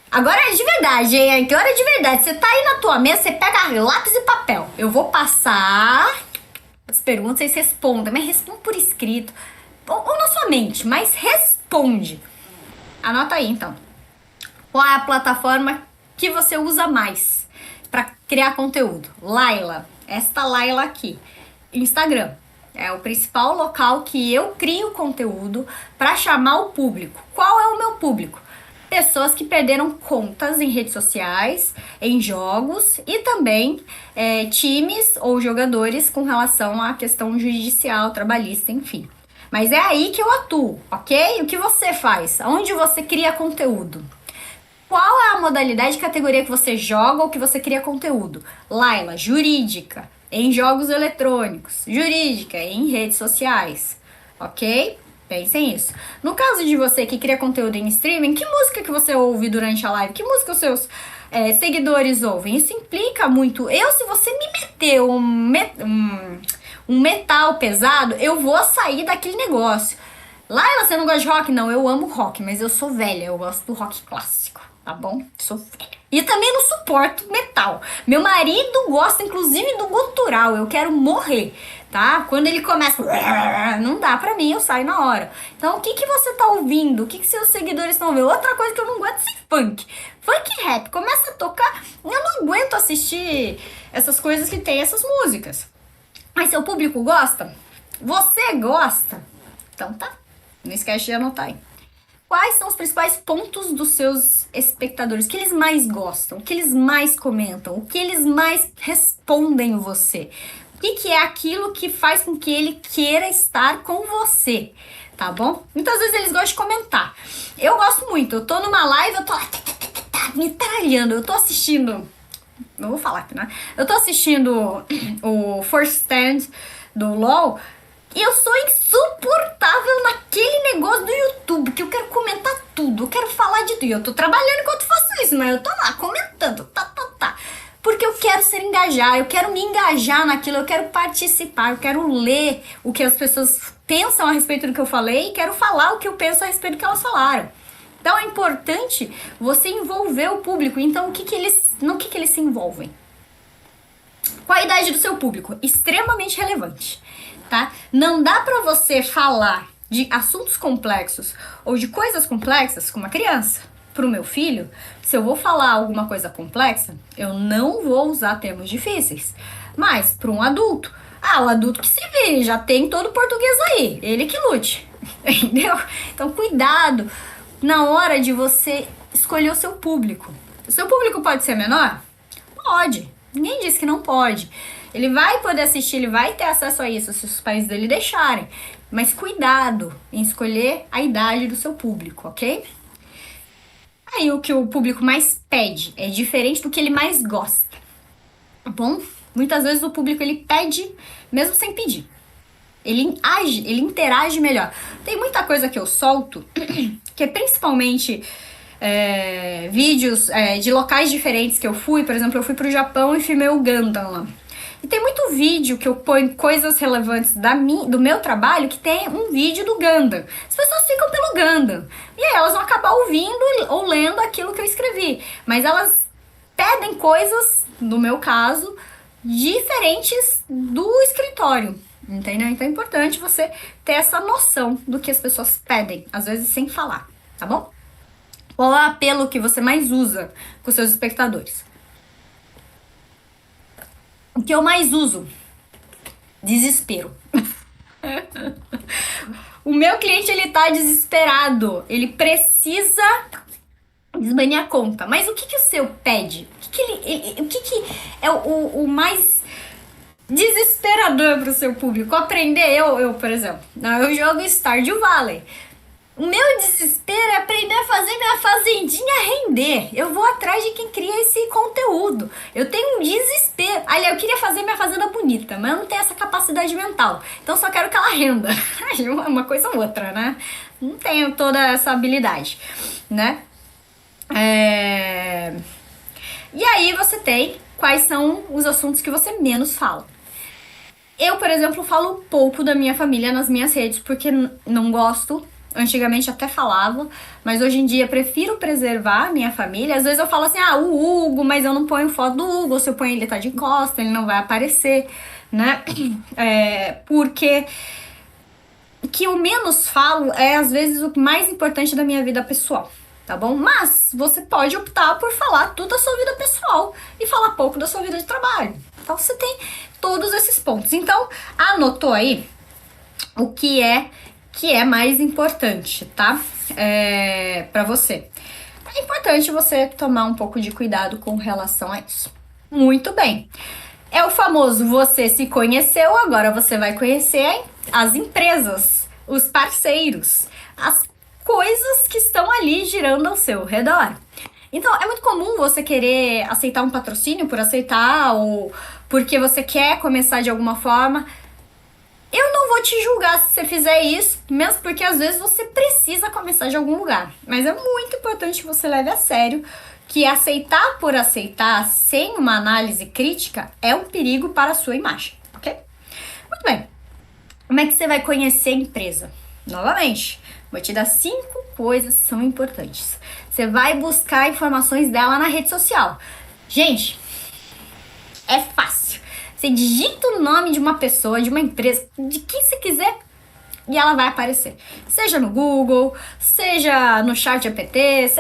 Agora é de verdade, hein? Agora é de verdade. Você tá aí na tua mesa, você pega lápis e papel. Eu vou passar as perguntas, vocês respondem, mas responda por escrito ou na sua mente, mas responde. Anota aí, então. Qual é a plataforma que você usa mais para criar conteúdo? Laila, esta Laila aqui. Instagram é o principal local que eu crio conteúdo para chamar o público. Qual é o meu público? Pessoas que perderam contas em redes sociais, em jogos e também times ou jogadores com relação à questão judicial, trabalhista, enfim. Mas é aí que eu atuo, ok? O que você faz? Onde você cria conteúdo? Qual é a modalidade e categoria que você joga ou que você cria conteúdo? Laila, jurídica, em jogos eletrônicos. Jurídica, em redes sociais. Ok? Pensem nisso. No caso de você que cria conteúdo em streaming, que música que você ouve durante a live? Que música os seus seguidores ouvem? Isso implica muito. Se você me meter um metal pesado, eu vou sair daquele negócio. Laila, você não gosta de rock? Não, eu amo rock, mas eu sou velha, eu gosto do rock clássico, tá bom? Sou velha. E também não suporto metal. Meu marido gosta, inclusive, do gutural, eu quero morrer, tá? Quando ele começa, não dá pra mim, eu saio na hora. Então, o que você tá ouvindo? O que seus seguidores estão ouvindo? Outra coisa que eu não gosto é funk. Funk e rap, começa a tocar, eu não aguento assistir essas coisas que tem essas músicas. Mas seu público gosta? Você gosta? Então tá. Não esquece de anotar aí. Quais são os principais pontos dos seus espectadores? O que eles mais gostam? O que eles mais comentam? O que eles mais respondem você? O que é aquilo que faz com que ele queira estar com você? Tá bom? Muitas vezes eles gostam de comentar. Eu gosto muito. Eu tô numa live, eu tô lá me tralhando. Eu tô assistindo... Não vou falar aqui, né? Eu tô assistindo o First Stand do LoL e eu sou insuportável naquele negócio do YouTube, que eu quero comentar tudo, eu quero falar de tudo. Eu tô trabalhando enquanto faço isso, mas eu tô lá comentando, tá. Porque eu quero ser engajar, eu quero me engajar naquilo, eu quero participar, eu quero ler o que as pessoas pensam a respeito do que eu falei e quero falar o que eu penso a respeito do que elas falaram. Então é importante você envolver o público. Então no que eles se envolvem? Qual a idade do seu público? Extremamente relevante, tá? Não dá pra você falar de assuntos complexos ou de coisas complexas com uma criança. Pro meu filho, se eu vou falar alguma coisa complexa, eu não vou usar termos difíceis. Mas para um adulto, o adulto que se vire, já tem todo o português aí, ele que lute, entendeu? Então cuidado na hora de você escolher o seu público. O seu público pode ser menor? Pode, ninguém disse que não pode. Ele vai poder assistir, ele vai ter acesso a isso se os pais dele deixarem. Mas cuidado em escolher a idade do seu público, ok? Aí o que o público mais pede é diferente do que ele mais gosta, tá bom? Muitas vezes o público ele pede mesmo sem pedir. Ele interage melhor. Tem muita coisa que eu solto, que é principalmente vídeos de locais diferentes que eu fui. Por exemplo, eu fui pro Japão e filmei o Gundam lá. E tem muito vídeo que eu ponho coisas relevantes do meu trabalho que tem um vídeo do Gundam. As pessoas ficam pelo Gundam. E aí elas vão acabar ouvindo ou lendo aquilo que eu escrevi. Mas elas pedem coisas, no meu caso, diferentes do escritório. Entendeu? Então é importante você ter essa noção do que as pessoas pedem, às vezes sem falar, tá bom? Qual é o apelo que você mais usa com seus espectadores? O que eu mais uso? Desespero. O meu cliente, ele tá desesperado. Ele precisa esbanir a conta. Mas o que o seu pede? O que é o mais desesperador pro seu público? Aprender, eu por exemplo, eu jogo Stardew Valley. O meu desespero é aprender a fazer minha fazendinha render. Eu vou atrás de quem cria esse conteúdo. Eu tenho um desespero. Aliás, eu queria fazer minha fazenda bonita, mas eu não tenho essa capacidade mental. Então só quero que ela renda. Uma coisa ou outra, né? Não tenho toda essa habilidade, né? E aí você tem quais são os assuntos que você menos fala. Eu, por exemplo, falo pouco da minha família nas minhas redes, porque não gosto. Antigamente até falava, mas hoje em dia prefiro preservar a minha família. Às vezes eu falo assim, o Hugo, mas eu não ponho foto do Hugo. Se eu ponho ele tá de costa, ele não vai aparecer, né? Porque o que eu menos falo é às vezes o mais importante da minha vida pessoal, tá bom? Mas você pode optar por falar tudo da sua vida pessoal e falar pouco da sua vida de trabalho. Então você tem todos esses pontos. Então, anotou aí o que é mais importante, tá? Pra você. É importante você tomar um pouco de cuidado com relação a isso. Muito bem. É o famoso você se conheceu, agora você vai conhecer as empresas, os parceiros, as coisas que estão ali girando ao seu redor. Então, é muito comum você querer aceitar um patrocínio por aceitar ou porque você quer começar de alguma forma. Eu não vou te julgar se você fizer isso, mesmo porque às vezes você precisa começar de algum lugar. Mas é muito importante que você leve a sério que aceitar por aceitar sem uma análise crítica é um perigo para a sua imagem, ok? Muito bem. Como é que você vai conhecer a empresa? Novamente, vou te dar 5 coisas que são importantes. Você vai buscar informações dela na rede social. Gente, é fácil. Você digita o nome de uma pessoa, de uma empresa, de quem você quiser, e ela vai aparecer. Seja no Google, seja no ChatGPT,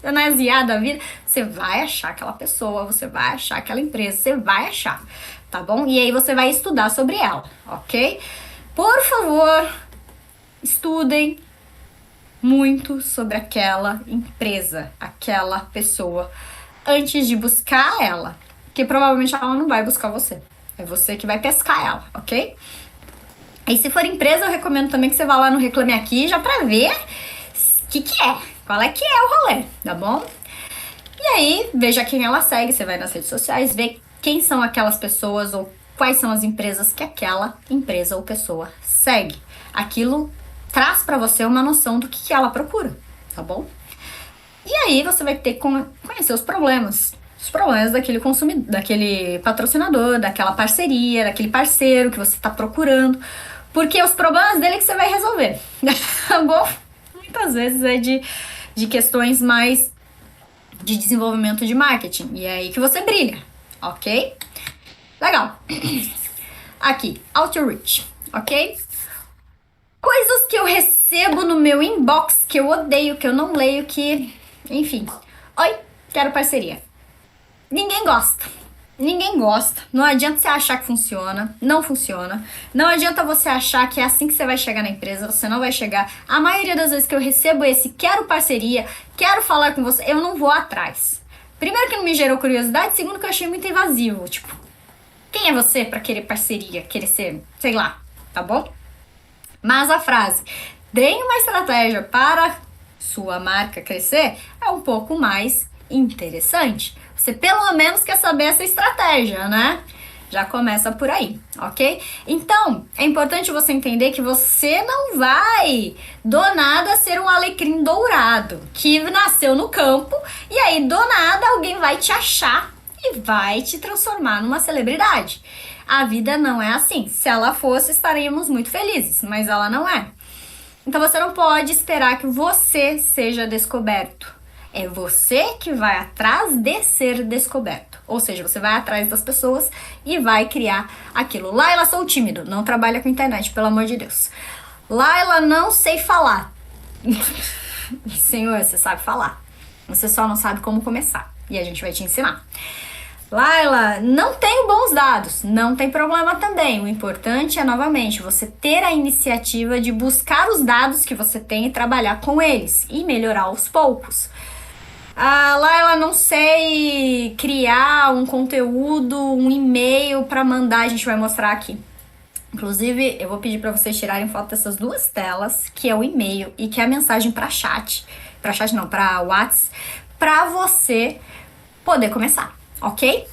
na IA da vida, você vai achar aquela pessoa, você vai achar aquela empresa, você vai achar, tá bom? E aí você vai estudar sobre ela, ok? Por favor, estudem muito sobre aquela empresa, aquela pessoa, antes de buscar ela. Porque provavelmente ela não vai buscar você. É você que vai pescar ela, ok? E se for empresa, eu recomendo também que você vá lá no Reclame Aqui já pra ver o que é. Qual é que é o rolê, tá bom? E aí, veja quem ela segue. Você vai nas redes sociais, vê quem são aquelas pessoas ou quais são as empresas que aquela empresa ou pessoa segue. Aquilo traz pra você uma noção do que ela procura, tá bom? E aí você vai ter que conhecer os problemas os problemas daquele consumidor, daquele patrocinador, daquela parceria, daquele parceiro que você está procurando, porque os problemas dele que você vai resolver, tá bom? Muitas vezes é de questões mais de desenvolvimento de marketing, e é aí que você brilha, ok? Legal. Aqui, outreach, ok? Coisas que eu recebo no meu inbox, que eu odeio, que eu não leio, que... Enfim. Oi, quero parceria. Ninguém gosta. Ninguém gosta. Não adianta você achar que funciona. Não funciona. Não adianta você achar que é assim que você vai chegar na empresa. Você não vai chegar. A maioria das vezes que eu recebo esse quero parceria, quero falar com você, eu não vou atrás. Primeiro que não me gerou curiosidade. Segundo que eu achei muito invasivo. Tipo, quem é você pra querer parceria? Querer ser, sei lá, tá bom? Mas a frase, tenha uma estratégia para sua marca crescer, é um pouco mais interessante. Você pelo menos quer saber essa estratégia, né? Já começa por aí, ok? Então, é importante você entender que você não vai do nada ser um alecrim dourado que nasceu no campo e aí do nada alguém vai te achar e vai te transformar numa celebridade. A vida não é assim. Se ela fosse, estaríamos muito felizes, mas ela não é. Então você não pode esperar que você seja descoberto. É você que vai atrás de ser descoberto. Ou seja, você vai atrás das pessoas e vai criar aquilo. Laila, sou tímido, não trabalha com internet, pelo amor de Deus. Laila, não sei falar. Senhor, você sabe falar. Você só não sabe como começar. E a gente vai te ensinar. Laila, não tenho bons dados, não tem problema também. O importante é, novamente, você ter a iniciativa de buscar os dados que você tem e trabalhar com eles e melhorar aos poucos. Laila, não sei criar um conteúdo, um e-mail para mandar, a gente vai mostrar aqui. Inclusive, eu vou pedir para vocês tirarem foto dessas duas telas, que é o e-mail e que é a mensagem para chat não, para WhatsApp, para você poder começar. Ok?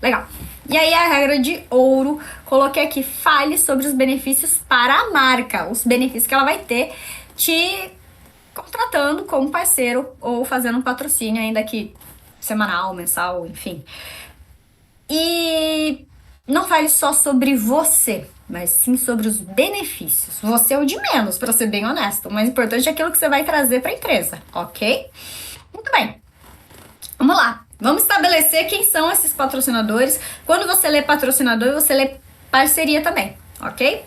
Legal. E aí a regra de ouro, coloquei aqui, fale sobre os benefícios para a marca, os benefícios que ela vai ter te contratando como parceiro ou fazendo um patrocínio ainda que semanal, mensal, enfim. E não fale só sobre você, mas sim sobre os benefícios. Você é o de menos, para ser bem honesto. O mais importante é aquilo que você vai trazer para a empresa, ok? Muito bem. Vamos lá. Vamos estabelecer quem são esses patrocinadores. Quando você lê patrocinador, você lê parceria também, ok?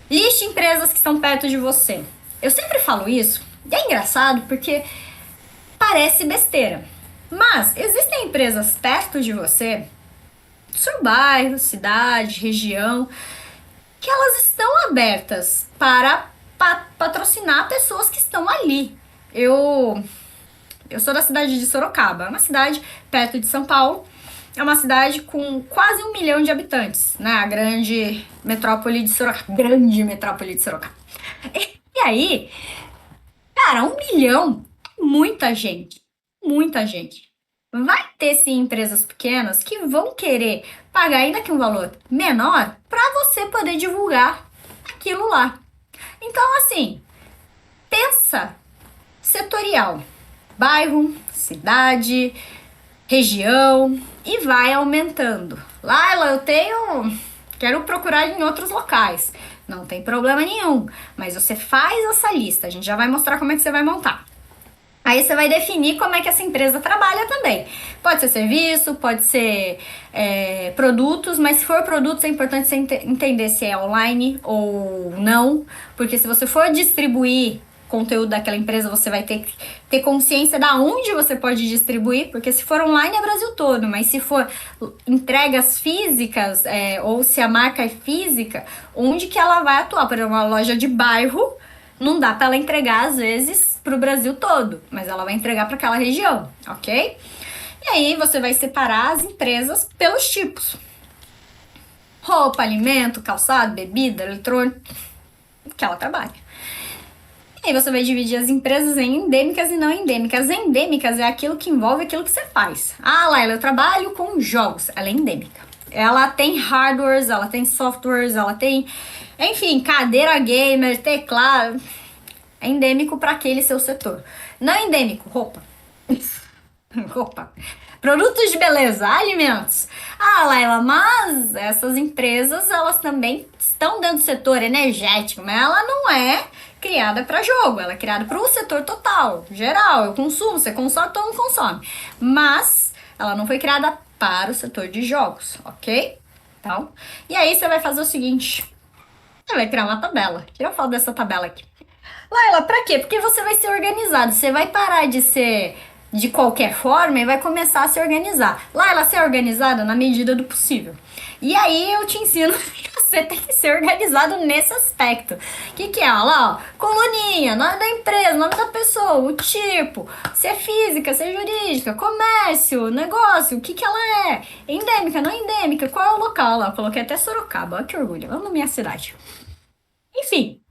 Liste empresas que estão perto de você. Eu sempre falo isso, e é engraçado porque parece besteira. Mas existem empresas perto de você, seu bairro, cidade, região, que elas estão abertas para patrocinar pessoas que estão ali. Eu sou da cidade de Sorocaba, é uma cidade perto de São Paulo, é uma cidade com quase 1 milhão de habitantes, né? A grande metrópole de Sorocaba. E aí, cara, 1 milhão, muita gente. Vai ter sim empresas pequenas que vão querer pagar ainda que um valor menor para você poder divulgar aquilo lá. Então, assim, pensa setorial. Bairro, cidade, região e vai aumentando. Laila, quero procurar em outros locais. Não tem problema nenhum, mas você faz essa lista, a gente já vai mostrar como é que você vai montar. Aí você vai definir como é que essa empresa trabalha também. Pode ser serviço, pode ser produtos, mas se for produtos é importante você entender se é online ou não, porque se você for distribuir conteúdo daquela empresa, você vai ter que ter consciência da onde você pode distribuir, porque se for online é Brasil todo, mas se for entregas físicas, ou se a marca é física, onde que ela vai atuar? Por exemplo, uma loja de bairro, não dá para ela entregar às vezes para o Brasil todo, mas ela vai entregar para aquela região, ok? E aí você vai separar as empresas pelos tipos: roupa, alimento, calçado, bebida, eletrônico, que ela trabalha. E aí você vai dividir as empresas em endêmicas e não endêmicas. Endêmicas é aquilo que envolve aquilo que você faz. Laila, eu trabalho com jogos. Ela é endêmica. Ela tem hardwares, ela tem softwares, ela tem, enfim, cadeira gamer, teclado. É endêmico para aquele seu setor. Não é endêmico, roupa. Roupa. Produtos de beleza, alimentos. Ah, Laila, mas essas empresas, elas também estão dentro do setor energético, mas ela não é criada para jogo, ela é criada para o setor total, geral. Eu consumo, você consome, todo mundo consome. Mas ela não foi criada para o setor de jogos, ok? Então, e aí você vai fazer o seguinte, você vai criar uma tabela. Tira a foto dessa tabela aqui. Laila, pra quê? Porque você vai ser organizado. Você vai parar de ser de qualquer forma e vai começar a se organizar. Laila, ser organizada na medida do possível. E aí eu te ensino que você tem que ser organizado nesse aspecto. O que é? Olha lá, ó, coluninha, nome da empresa, nome da pessoa, o tipo, se é física, se é jurídica, comércio, negócio, o que ela é? Endêmica, não endêmica, qual é o local? Olha lá, eu coloquei até Sorocaba, olha que orgulho, amo minha cidade. Enfim,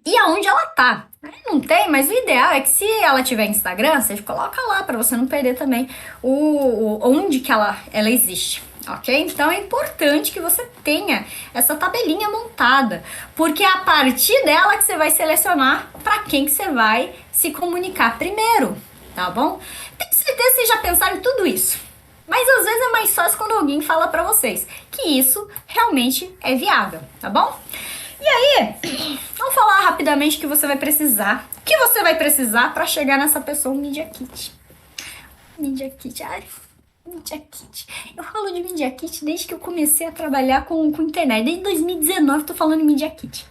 e aonde ela tá. Não tem, mas o ideal é que se ela tiver Instagram, você coloca lá para você não perder também onde que ela existe, ok? Então é importante que você tenha essa tabelinha montada, porque é a partir dela que você vai selecionar para quem que você vai se comunicar primeiro, tá bom? Tenho certeza que vocês já pensaram em tudo isso. Mas às vezes é mais fácil quando alguém fala para vocês que isso realmente é viável, tá bom? E aí, vamos falar rapidamente o que você vai precisar. O que você vai precisar para chegar nessa pessoa, um Media Kit. Media Kit, Media Kit. Eu falo de Media Kit desde que eu comecei a trabalhar com internet. Desde 2019 eu tô falando de Media Kit.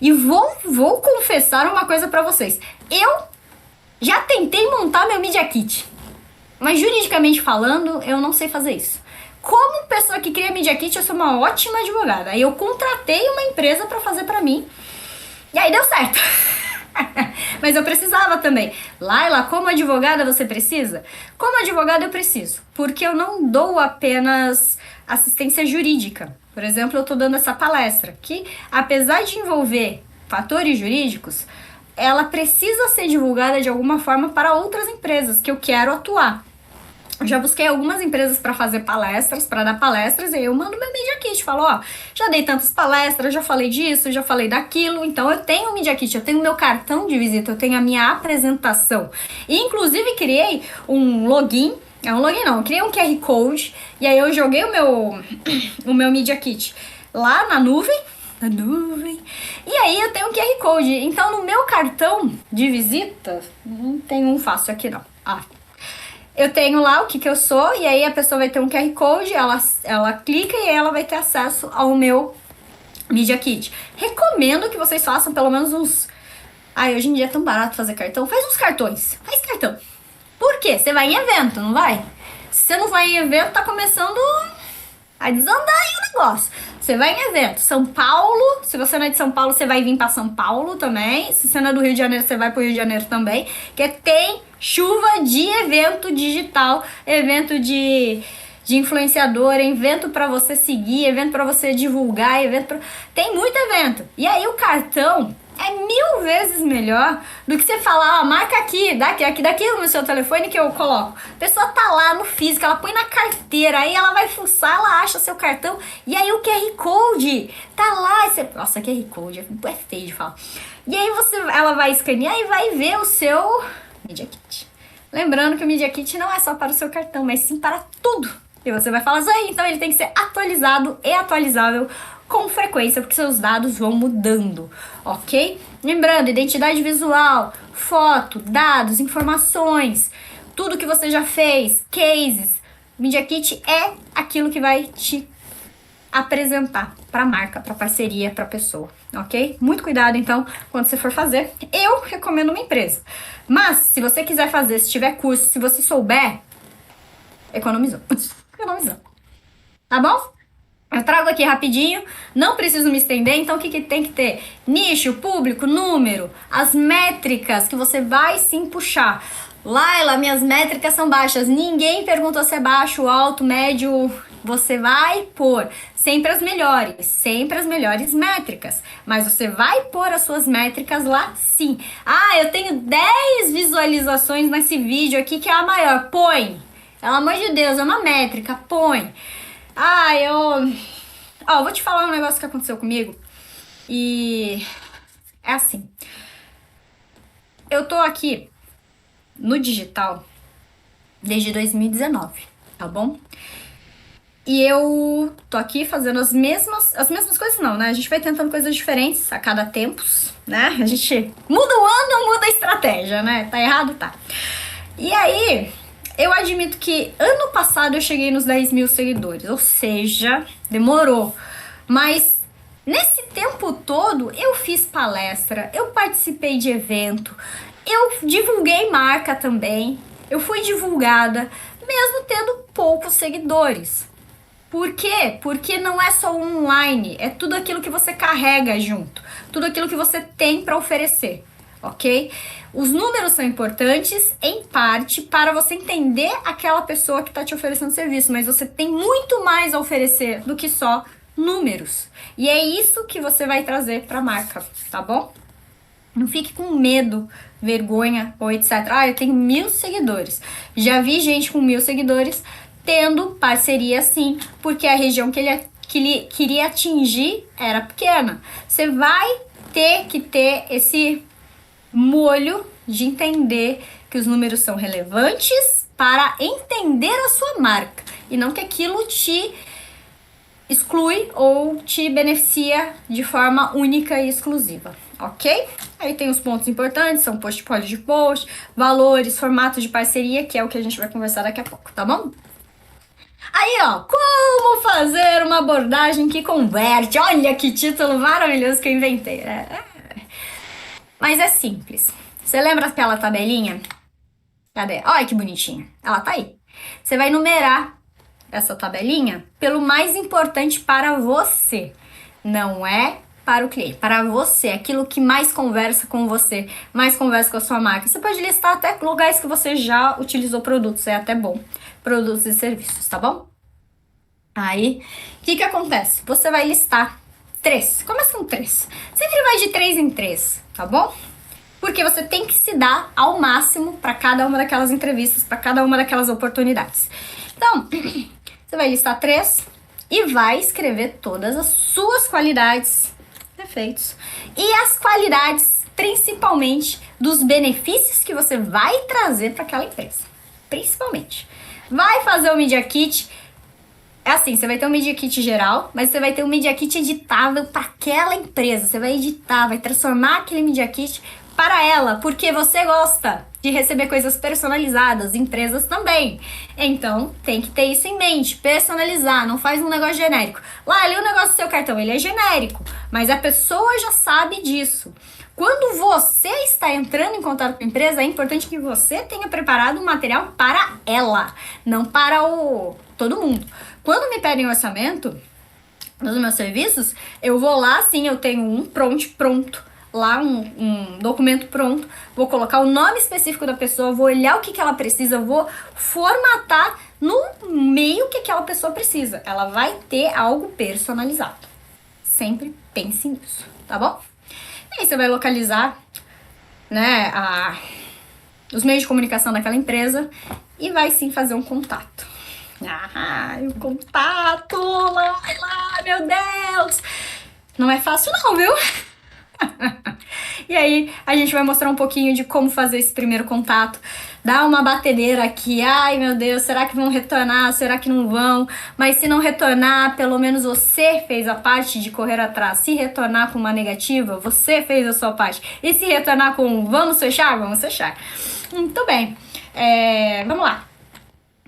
E vou confessar uma coisa para vocês. Eu já tentei montar meu Media Kit. Mas juridicamente falando, eu não sei fazer isso. Como pessoa que cria Media Kit, eu sou uma ótima advogada. Aí eu contratei uma empresa pra fazer pra mim. E aí deu certo. Mas eu precisava também. Laila, como advogada você precisa? Como advogada eu preciso. Porque eu não dou apenas assistência jurídica. Por exemplo, eu tô dando essa palestra que, apesar de envolver fatores jurídicos, ela precisa ser divulgada de alguma forma para outras empresas que eu quero atuar. Eu já busquei algumas empresas para fazer palestras, para dar palestras, e aí eu mando meu Media Kit, falo, ó, já dei tantas palestras, já falei disso, já falei daquilo, então eu tenho o Media Kit, eu tenho meu cartão de visita, eu tenho a minha apresentação. E inclusive criei um login, eu criei um QR Code, e aí eu joguei o meu Media Kit lá na nuvem, e aí eu tenho um QR Code, então no meu cartão de visita, não tem um fácil aqui não, eu tenho lá o que eu sou, e aí a pessoa vai ter um QR Code, ela clica e ela vai ter acesso ao meu Media Kit. Recomendo que vocês façam pelo menos uns... hoje em dia é tão barato fazer cartão. Faz uns cartões, faz cartão. Por quê? Você vai em evento, não vai? Se você não vai em evento, tá começando a desandar aí o negócio. Você vai em evento. São Paulo, se você não é de São Paulo, você vai vir pra São Paulo também. Se você não é do Rio de Janeiro, você vai pro Rio de Janeiro também. Que tem chuva de evento digital, evento de influenciador, evento para você seguir, evento para você divulgar, tem muito evento. E aí o cartão é 1000 vezes melhor do que você falar, marca aqui, daqui no seu telefone que eu coloco. A pessoa tá lá no físico, ela põe na carteira, aí ela vai fuçar, ela acha seu cartão, e aí o QR Code tá lá. Nossa, QR Code é feio de falar. E aí ela vai escanear e vai ver o seu Media Kit. Lembrando que o Media Kit não é só para o seu cartão, mas sim para tudo. E você vai falar assim, então ele tem que ser atualizado e atualizável com frequência, porque seus dados vão mudando, ok? Lembrando, identidade visual, foto, dados, informações, tudo que você já fez, cases. Media Kit é aquilo que vai te apresentar para a marca, para parceria, para a pessoa, ok? Muito cuidado, então, quando você for fazer. Eu recomendo uma empresa. Mas, se você quiser fazer, se tiver curso, se você souber, economizou. Economizou. Tá bom? Eu trago aqui rapidinho, não preciso me estender, então o que tem que ter? Nicho, público, número, as métricas que você vai sim puxar. Laila, minhas métricas são baixas. Ninguém perguntou se é baixo, alto, médio. Você vai pôr sempre as melhores métricas. Mas você vai pôr as suas métricas lá sim. Eu tenho 10 visualizações nesse vídeo aqui que é a maior. Põe. Pelo amor de Deus, é uma métrica. Põe. Vou te falar um negócio que aconteceu comigo. E é assim. Eu tô aqui no digital desde 2019, tá bom? E eu tô aqui fazendo as mesmas coisas não, né? A gente vai tentando coisas diferentes a cada tempos, né? A gente muda o ano, muda a estratégia, né? Tá errado? Tá. E aí, eu admito que ano passado eu cheguei nos 10 mil seguidores, ou seja, demorou. Mas nesse tempo todo, eu fiz palestra, eu participei de evento, eu divulguei marca também, eu fui divulgada, mesmo tendo poucos seguidores. Por quê? Porque não é só o online, é tudo aquilo que você carrega junto, tudo aquilo que você tem para oferecer, ok? Os números são importantes, em parte, para você entender aquela pessoa que está te oferecendo serviço, mas você tem muito mais a oferecer do que só números. E é isso que você vai trazer para a marca, tá bom? Não fique com medo, vergonha ou etc. Ah, eu tenho 1000 seguidores. Já vi gente com 1000 seguidores tendo parceria sim, porque a região que ele queria atingir era pequena. Você vai ter que ter esse molho de entender que os números são relevantes para entender a sua marca e não que aquilo te exclui ou te beneficia de forma única e exclusiva, ok? Aí tem os pontos importantes, são portfólio de post, valores, formato de parceria, que é o que a gente vai conversar daqui a pouco, tá bom? Aí, ó, como fazer uma abordagem que converte? Olha que título maravilhoso que eu inventei. Mas é simples. Você lembra aquela tabelinha? Cadê? Olha que bonitinha. Ela tá aí. Você vai numerar essa tabelinha pelo mais importante para você. Não é para o cliente, para você. Aquilo que mais conversa com você, mais conversa com a sua marca. Você pode listar até lugares que você já utilizou produtos, é até bom. Produtos e serviços, tá bom? Aí, o que acontece? Você vai listar 3. Começa com 3. Sempre vai de 3 em 3, tá bom? Porque você tem que se dar ao máximo para cada uma daquelas entrevistas, para cada uma daquelas oportunidades. Então, você vai listar 3 e vai escrever todas as suas qualidades, defeitos e as qualidades, principalmente, dos benefícios que você vai trazer para aquela empresa. Principalmente. Vai fazer o Media Kit. É assim, você vai ter um Media Kit geral, mas você vai ter um Media Kit editável para aquela empresa. Você vai editar, vai transformar aquele Media Kit para ela, porque você gosta de receber coisas personalizadas, empresas também. Então, tem que ter isso em mente, personalizar, não faz um negócio genérico. Lá, ali o negócio do seu cartão, ele é genérico, mas a pessoa já sabe disso. Quando você está entrando em contato com a empresa, é importante que você tenha preparado um material para ela, não para todo mundo. Quando me pedem orçamento nos meus serviços, eu vou lá, sim, eu tenho um pronto, lá um documento pronto, vou colocar o nome específico da pessoa, vou olhar o que ela precisa, vou formatar no meio que aquela pessoa precisa. Ela vai ter algo personalizado. Sempre pense nisso, tá bom? E aí você vai localizar, né, os meios de comunicação daquela empresa e vai sim fazer um contato. O contato, lá, meu Deus! Não é fácil não, viu? E aí, a gente vai mostrar um pouquinho de como fazer esse primeiro contato. Dá uma batedeira aqui. Ai, meu Deus, será que vão retornar? Será que não vão? Mas se não retornar, pelo menos você fez a parte de correr atrás. Se retornar com uma negativa, você fez a sua parte. E se retornar com vamos fechar? Vamos fechar. Muito bem. Vamos lá.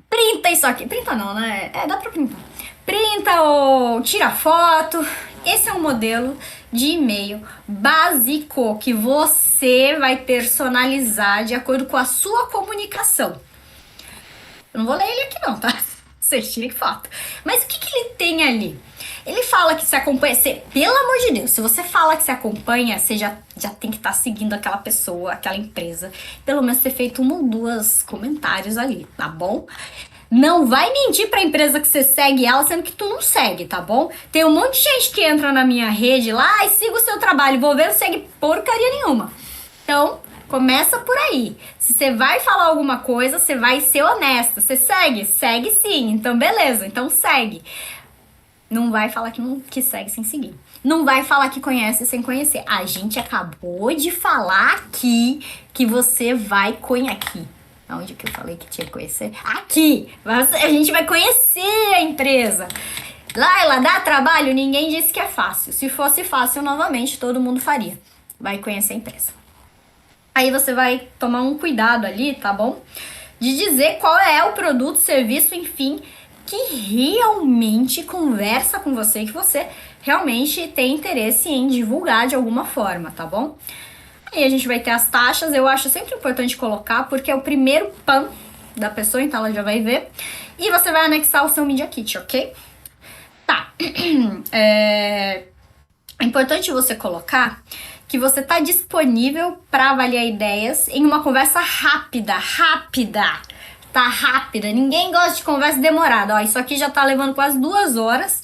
Printa isso aqui. Printa não, né? Dá pra printar. Printa ou tira foto. Esse é um modelo de e-mail básico que você vai personalizar de acordo com a sua comunicação. Eu não vou ler ele aqui não, tá? Vocês tirem foto. Mas o que ele tem ali? Ele fala que se acompanha, pelo amor de Deus, se você fala que se acompanha, você já tem que estar seguindo aquela pessoa, aquela empresa. Pelo menos ter feito 1 ou 2 comentários ali, tá bom? Não vai mentir pra empresa que você segue ela, sendo que tu não segue, tá bom? Tem um monte de gente que entra na minha rede lá e siga o seu trabalho, vou ver, não segue porcaria nenhuma. Então, começa por aí. Se você vai falar alguma coisa, você vai ser honesta. Você segue? Segue sim. Então, beleza. Então, segue. Não vai falar que segue sem seguir. Não vai falar que conhece sem conhecer. A gente acabou de falar aqui que você vai conhecer. Aonde que eu falei que tinha que conhecer? Aqui! A gente vai conhecer a empresa. Laila, dá trabalho? Ninguém disse que é fácil. Se fosse fácil, novamente, todo mundo faria. Vai conhecer a empresa. Aí você vai tomar um cuidado ali, tá bom? De dizer qual é o produto, serviço, enfim, que realmente conversa com você, que você realmente tem interesse em divulgar de alguma forma, tá bom? Aí a gente vai ter as taxas, eu acho sempre importante colocar, porque é o primeiro PAN da pessoa, então ela já vai ver. E você vai anexar o seu Media Kit, ok? Tá. É importante você colocar que você tá disponível para avaliar ideias em uma conversa rápida. Tá rápida. Ninguém gosta de conversa demorada. Ó, isso aqui já tá levando quase 2 horas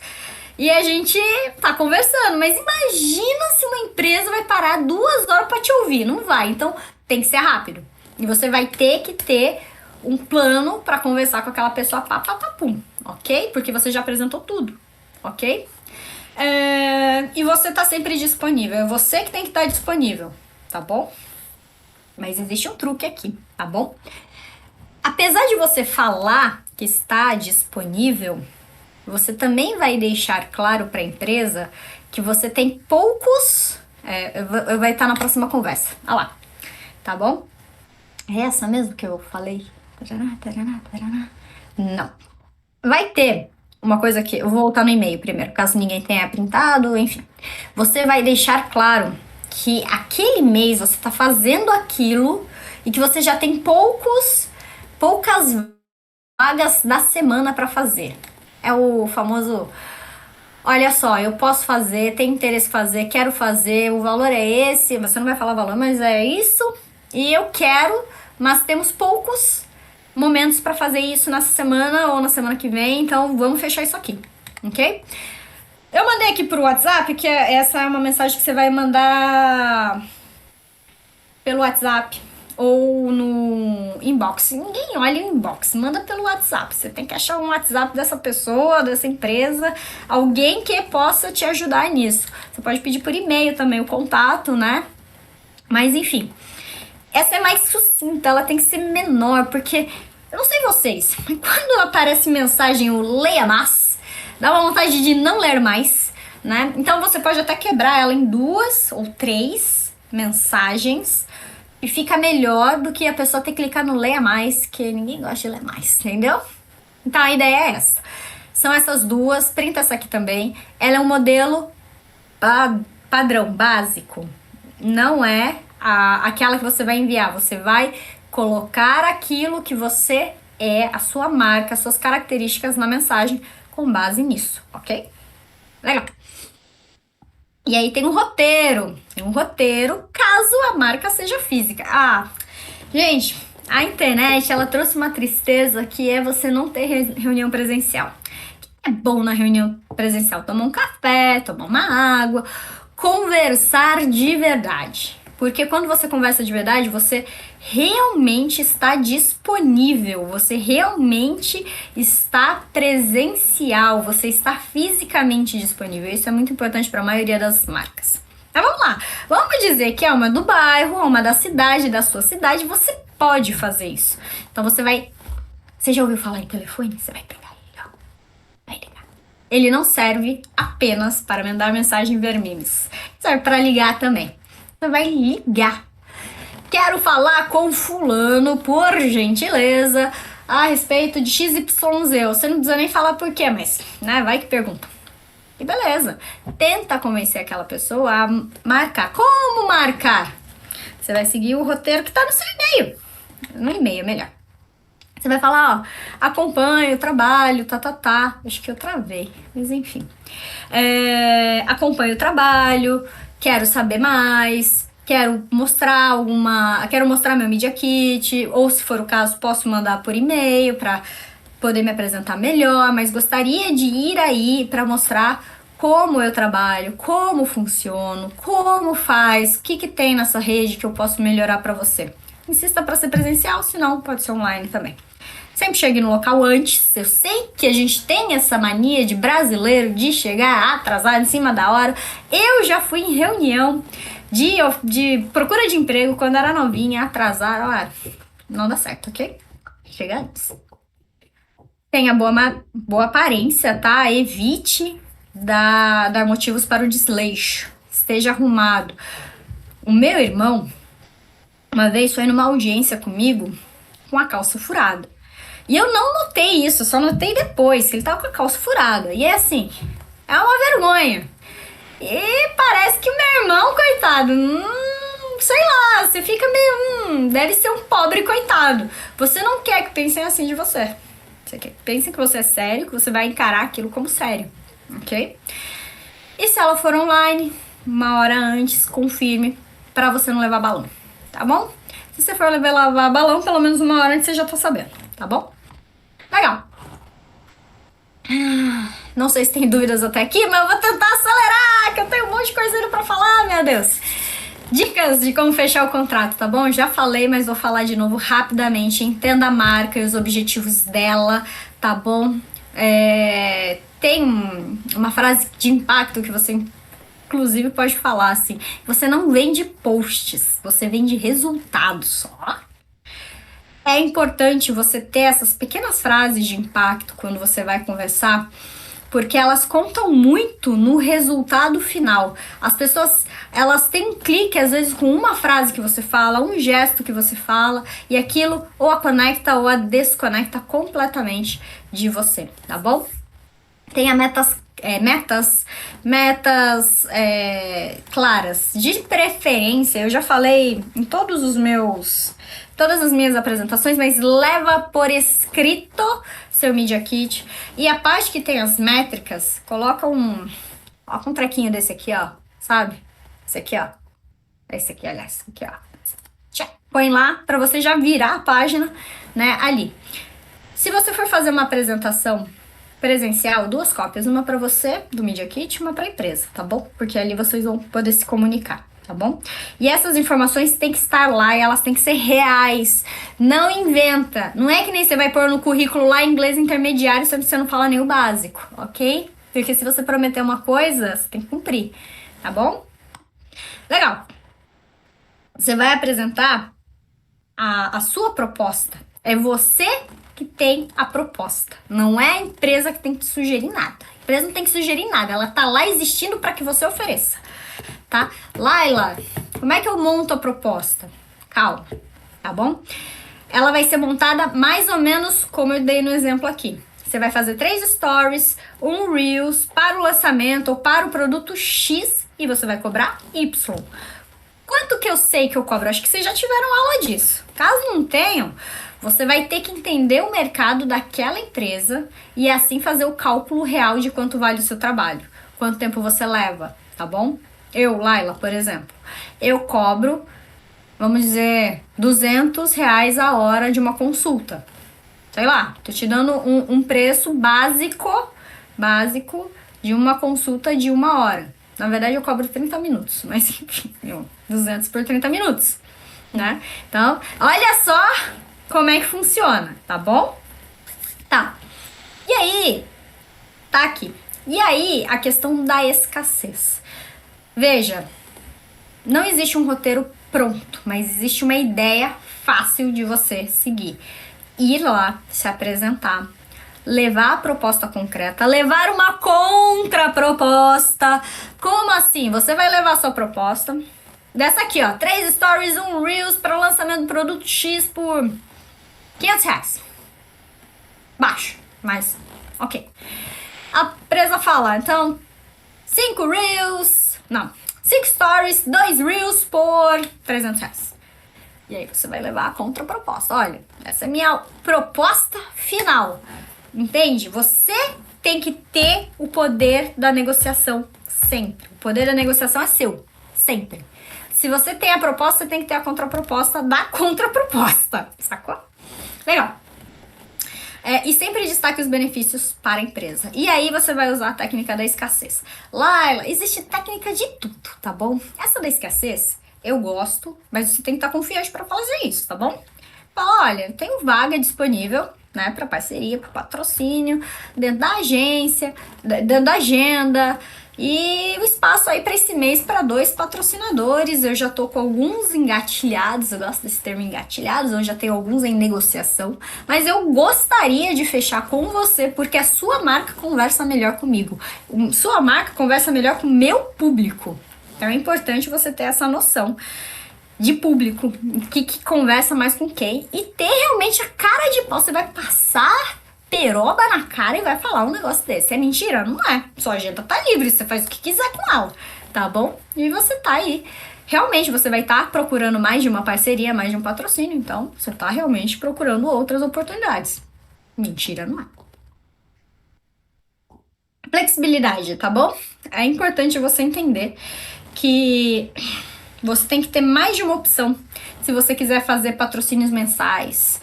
e a gente tá conversando. Mas imagina se uma empresa vai parar 2 horas para te ouvir. Não vai. Então tem que ser rápido. E você vai ter que ter um plano para conversar com aquela pessoa pum, ok? Porque você já apresentou tudo, ok? E você tá sempre disponível. É você que tem que estar disponível, tá bom? Mas existe um truque aqui, tá bom? Apesar de você falar que está disponível, você também vai deixar claro para a empresa que você tem poucos... vai estar na próxima conversa. Olha lá, tá bom? É essa mesmo que eu falei? Não. Vai ter uma coisa que... Eu vou voltar no e-mail primeiro, caso ninguém tenha printado, enfim. Você vai deixar claro que aquele mês você está fazendo aquilo e que você já tem poucas vagas da semana para fazer. É o famoso... Olha só, eu posso fazer, tenho interesse em fazer, quero fazer, o valor é esse, você não vai falar valor, mas é isso, e eu quero, mas temos poucos momentos para fazer isso nessa semana ou na semana que vem, então vamos fechar isso aqui, ok? Eu mandei aqui pro WhatsApp, que essa é uma mensagem que você vai mandar pelo WhatsApp ou no inbox. Ninguém olha o inbox, manda pelo WhatsApp. Você tem que achar um WhatsApp dessa pessoa, dessa empresa, alguém que possa te ajudar nisso. Você pode pedir por e-mail também o contato, né? Mas enfim, essa é mais sucinta, ela tem que ser menor, porque eu não sei vocês, mas quando aparece mensagem o leia mais, dá uma vontade de não ler mais, né? Então você pode até quebrar ela em 2 ou 3 mensagens e fica melhor do que a pessoa ter que clicar no leia mais, que ninguém gosta de ler mais, entendeu? Então a ideia é essa. São essas duas, printa essa aqui também. Ela é um modelo padrão, básico. Não é aquela que você vai enviar. Você vai colocar aquilo que você é, a sua marca, as suas características na mensagem com base nisso, ok? Legal. E aí tem um roteiro. Tem um roteiro caso a marca seja física. Gente, a internet, ela trouxe uma tristeza que é você não ter reunião presencial. O que é bom na reunião presencial? Tomar um café, tomar uma água, conversar de verdade. Porque quando você conversa de verdade, você realmente está disponível, você realmente está presencial, você está fisicamente disponível. Isso é muito importante para a maioria das marcas. Então vamos lá, vamos dizer que é uma do bairro, uma da cidade, da sua cidade, você pode fazer isso. Então você já ouviu falar em telefone? Você vai pegar ele, ó. Vai ligar. Ele não serve apenas para mandar mensagem ver memes, serve para ligar também. Você vai ligar. Quero falar com fulano, por gentileza, a respeito de XYZ. Você não precisa nem falar por quê, mas, né, vai que pergunta. E beleza. Tenta convencer aquela pessoa a marcar. Como marcar? Você vai seguir o roteiro que tá no seu e-mail. No e-mail é melhor. Você vai falar, ó, acompanho o trabalho, Acho que eu travei, mas enfim. Acompanho o trabalho, quero saber mais, quero mostrar meu Media Kit, ou se for o caso, posso mandar por e-mail para poder me apresentar melhor, mas gostaria de ir aí para mostrar como eu trabalho, como funciono, como faz, o que tem nessa rede que eu posso melhorar para você. Insista para ser presencial, senão pode ser online também. Sempre chegue no local antes. Eu sei que a gente tem essa mania de brasileiro de chegar atrasado, em cima da hora. Eu já fui em reunião de procura de emprego quando era novinha, atrasada. não dá certo, ok? Chega antes. Tenha boa aparência, tá? Evite dar motivos para o desleixo. Esteja arrumado. O meu irmão, uma vez, foi numa audiência comigo com a calça furada. E eu não notei isso, só notei depois que ele tava com a calça furada. E é assim, é uma vergonha. E parece que o meu irmão, coitado, sei lá, você fica meio, deve ser um pobre coitado. Você não quer que pensem assim de você. Você quer que pensem que você é sério, que você vai encarar aquilo como sério, ok? E se ela for online, uma hora antes, confirme, pra você não levar balão, tá bom? Se você for levar balão, pelo menos uma hora antes você já tá sabendo, tá bom? Legal. Não sei se tem dúvidas até aqui, mas eu vou tentar acelerar, que eu tenho um monte de coisa pra falar, meu Deus. Dicas de como fechar o contrato, tá bom? Já falei, mas vou falar de novo rapidamente. Entenda a marca e os objetivos dela, tá bom? Tem uma frase de impacto que você, inclusive, pode falar assim: você não vende posts, você vende resultados só. É importante você ter essas pequenas frases de impacto quando você vai conversar, porque elas contam muito no resultado final. As pessoas, elas têm um clique, às vezes, com uma frase que você fala, um gesto que você fala, e aquilo ou a conecta ou a desconecta completamente de você, tá bom? Tenha metas claras. De preferência, eu já falei em todas as minhas apresentações, mas leva por escrito seu Media Kit. E a parte que tem as métricas, coloca um trequinho desse aqui, ó, sabe? Esse aqui, ó. Esse aqui, aliás, aqui, ó. Põe lá pra você já virar a página, né, ali. Se você for fazer uma apresentação presencial, 2 cópias, uma para você do Media Kit, uma para a empresa, tá bom? Porque ali vocês vão poder se comunicar, tá bom? E essas informações têm que estar lá e elas têm que ser reais. Não inventa. Não é que nem você vai pôr no currículo lá inglês intermediário se você não fala nem o básico, ok? Porque se você prometer uma coisa, você tem que cumprir, tá bom? Legal. Você vai apresentar a sua proposta. É você que tem a proposta. Não é a empresa que tem que sugerir nada. A empresa não tem que sugerir nada. Ela tá lá existindo para que você ofereça, tá? Laila, como é que eu monto a proposta? Calma, tá bom? Ela vai ser montada mais ou menos como eu dei no exemplo aqui. Você vai fazer 3 stories, um Reels para o lançamento ou para o produto X e você vai cobrar Y. Quanto que eu sei que eu cobro? Acho que vocês já tiveram aula disso. Caso não tenham, você vai ter que entender o mercado daquela empresa e assim fazer o cálculo real de quanto vale o seu trabalho. Quanto tempo você leva, tá bom? Eu, Laila, por exemplo, eu cobro, vamos dizer, R$200 a hora de uma consulta. Sei lá, tô te dando um preço básico de uma consulta de 1 hora. Na verdade, eu cobro 30 minutos, mas enfim, 200 por 30 minutos, né? Então, olha só como é que funciona, tá bom? Tá. E aí, tá aqui. E aí, a questão da escassez. Veja, não existe um roteiro pronto, mas existe uma ideia fácil de você seguir. Ir lá, se apresentar, levar a proposta concreta, levar uma contraproposta. Como assim? Você vai levar a sua proposta, dessa aqui, ó, 3 stories, um Reels para o lançamento do produto X por R$500. Baixo, mas ok. A empresa fala, então, 5 stories, 2 Reels por R$300. E aí você vai levar a contraproposta. Olha, essa é a minha proposta final. Entende? Você tem que ter o poder da negociação sempre. O poder da negociação é seu, sempre. Se você tem a proposta, você tem que ter a contraproposta da contraproposta. Sacou? Legal. E sempre destaque os benefícios para a empresa. E aí você vai usar a técnica da escassez. Laila, existe técnica de tudo, tá bom? Essa da escassez, eu gosto, mas você tem que estar confiante para fazer isso, tá bom? Fala, olha, eu tenho vaga disponível, né, para parceria, para patrocínio, dentro da agência, dentro da agenda, E o espaço aí para esse mês para 2 patrocinadores. Eu já tô com alguns engatilhados, eu gosto desse termo engatilhados, eu já tenho alguns em negociação, mas eu gostaria de fechar com você porque a sua marca conversa melhor comigo. Sua marca conversa melhor com o meu público. Então é importante você ter essa noção de público, que conversa mais com quem, e ter realmente a cara de pau. Você vai passar peroba na cara e vai falar um negócio desse. É mentira? Não é. Sua agenda tá livre, você faz o que quiser com ela, tá bom? E você tá aí. Realmente, você vai estar procurando mais de uma parceria, mais de um patrocínio, então você tá realmente procurando outras oportunidades. Mentira, não é. Flexibilidade, tá bom? É importante você entender que você tem que ter mais de uma opção se você quiser fazer patrocínios mensais,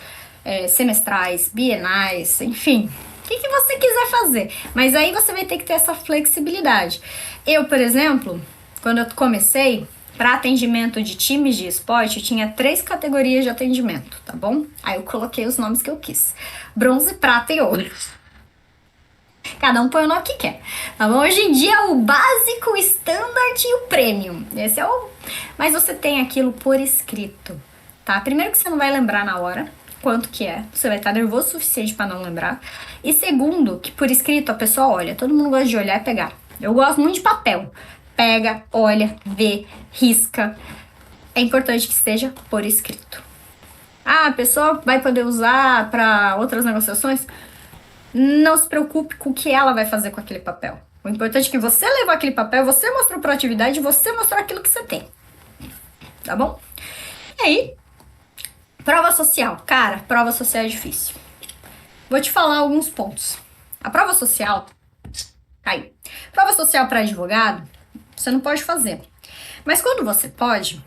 semestrais, bienais, enfim, o que você quiser fazer. Mas aí você vai ter que ter essa flexibilidade. Eu, por exemplo, quando eu comecei, para atendimento de times de esporte, eu tinha 3 categorias de atendimento, tá bom? Aí eu coloquei os nomes que eu quis: bronze, prata e ouro. Cada um põe o nome que quer, tá bom? Hoje em dia o básico, o standard e o premium. Esse é o... Mas você tem aquilo por escrito, tá? Primeiro que você não vai lembrar na hora quanto que é. Você vai estar nervoso o suficiente para não lembrar. E segundo, que por escrito a pessoa olha. Todo mundo gosta de olhar e pegar. Eu gosto muito de papel. Pega, olha, vê, risca. É importante que esteja por escrito. Ah, a pessoa vai poder usar para outras negociações? Não se preocupe com o que ela vai fazer com aquele papel. O importante é que você levou aquele papel, você mostrou proatividade, você mostrou aquilo que você tem. Tá bom? E aí, prova social. Cara, prova social é difícil. Vou te falar alguns pontos. A prova social... Aí. Prova social para advogado, você não pode fazer. Mas quando você pode,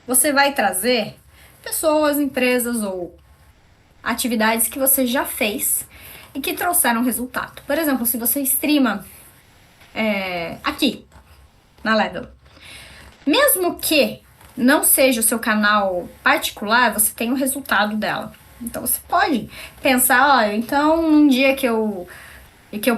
você vai trazer pessoas, empresas ou atividades que você já fez e que trouxeram resultado. Por exemplo, se você streama aqui na Level, mesmo que não seja o seu canal particular, você tem o resultado dela. Então você pode pensar, ó, então um dia que eu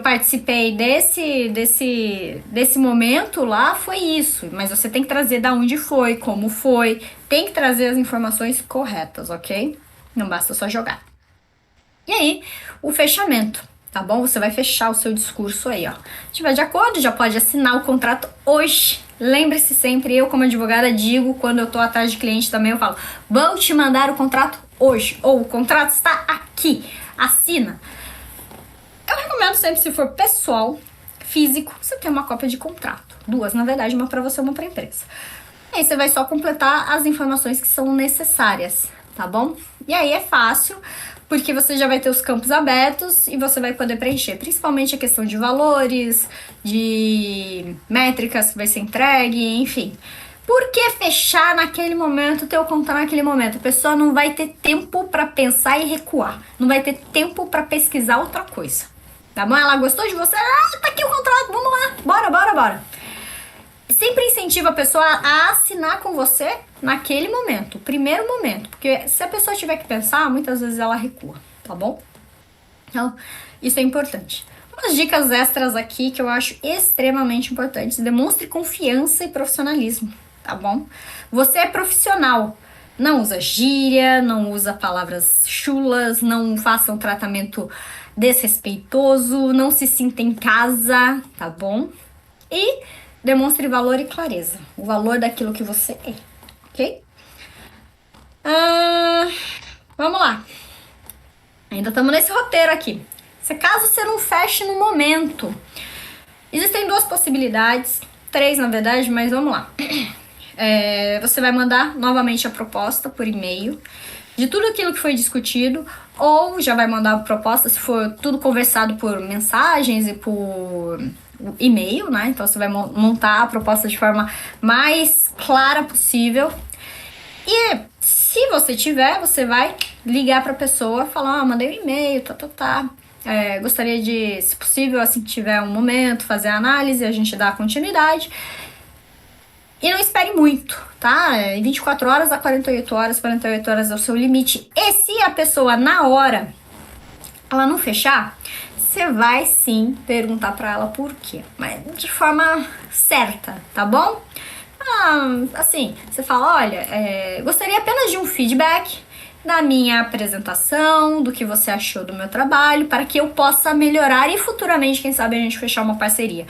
participei desse momento lá foi isso, mas você tem que trazer da onde foi, como foi, tem que trazer as informações corretas, ok? Não basta só jogar. E aí, o fechamento, tá bom? Você vai fechar o seu discurso aí, ó. Se tiver de acordo, já pode assinar o contrato hoje. Lembre-se sempre, eu como advogada digo, quando eu tô atrás de cliente também, eu falo, vou te mandar o contrato hoje, ou o contrato está aqui, assina. Eu recomendo sempre, se for pessoal, físico, você ter uma cópia de contrato. 2, na verdade, uma para você e uma para empresa. Aí você vai só completar as informações que são necessárias, tá bom? E aí é fácil, porque você já vai ter os campos abertos e você vai poder preencher, principalmente a questão de valores, de métricas que vai ser entregue, enfim. Por que fechar naquele momento, ter o contrato naquele momento? A pessoa não vai ter tempo para pensar e recuar, não vai ter tempo para pesquisar outra coisa, tá bom? Ela gostou de você, tá aqui o contrato, vamos lá, bora. Sempre incentiva a pessoa a assinar com você naquele momento, o primeiro momento, porque se a pessoa tiver que pensar, muitas vezes ela recua, tá bom? Então, isso é importante. Umas dicas extras aqui que eu acho extremamente importantes: demonstre confiança e profissionalismo, tá bom? Você é profissional, não usa gíria, não usa palavras chulas, não faça um tratamento desrespeitoso, não se sinta em casa, tá bom? E demonstre valor e clareza, o valor daquilo que você é, ok? Vamos lá. Ainda estamos nesse roteiro aqui. Se caso você não feche no momento, existem 2 possibilidades, 3 na verdade, mas vamos lá. Você vai mandar novamente a proposta por e-mail de tudo aquilo que foi discutido, ou já vai mandar a proposta se for tudo conversado por mensagens e por e-mail, né? Então você vai montar a proposta de forma mais clara possível. E se você tiver, você vai ligar para a pessoa, falar, mandei um e-mail, gostaria de, se possível, assim que tiver um momento, fazer a análise, a gente dá a continuidade. E não espere muito, tá? Em 24 horas a 48 horas, 48 horas é o seu limite. E se a pessoa, na hora, ela não fechar, você vai sim perguntar pra ela por quê, mas de forma certa, tá bom? Assim, você fala, olha, gostaria apenas de um feedback da minha apresentação, do que você achou do meu trabalho, para que eu possa melhorar e futuramente, quem sabe, a gente fechar uma parceria.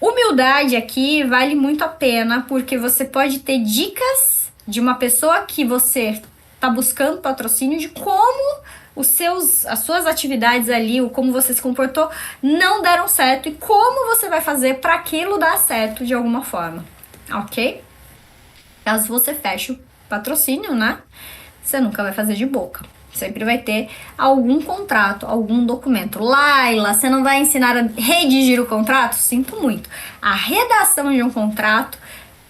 Humildade aqui vale muito a pena, porque você pode ter dicas de uma pessoa que você tá buscando patrocínio de como as suas atividades ali, ou como você se comportou, não deram certo e como você vai fazer para aquilo dar certo de alguma forma, ok? Caso você feche o patrocínio, né? Você nunca vai fazer de boca. Sempre vai ter algum contrato, algum documento. Laila, você não vai ensinar a redigir o contrato? Sinto muito. A redação de um contrato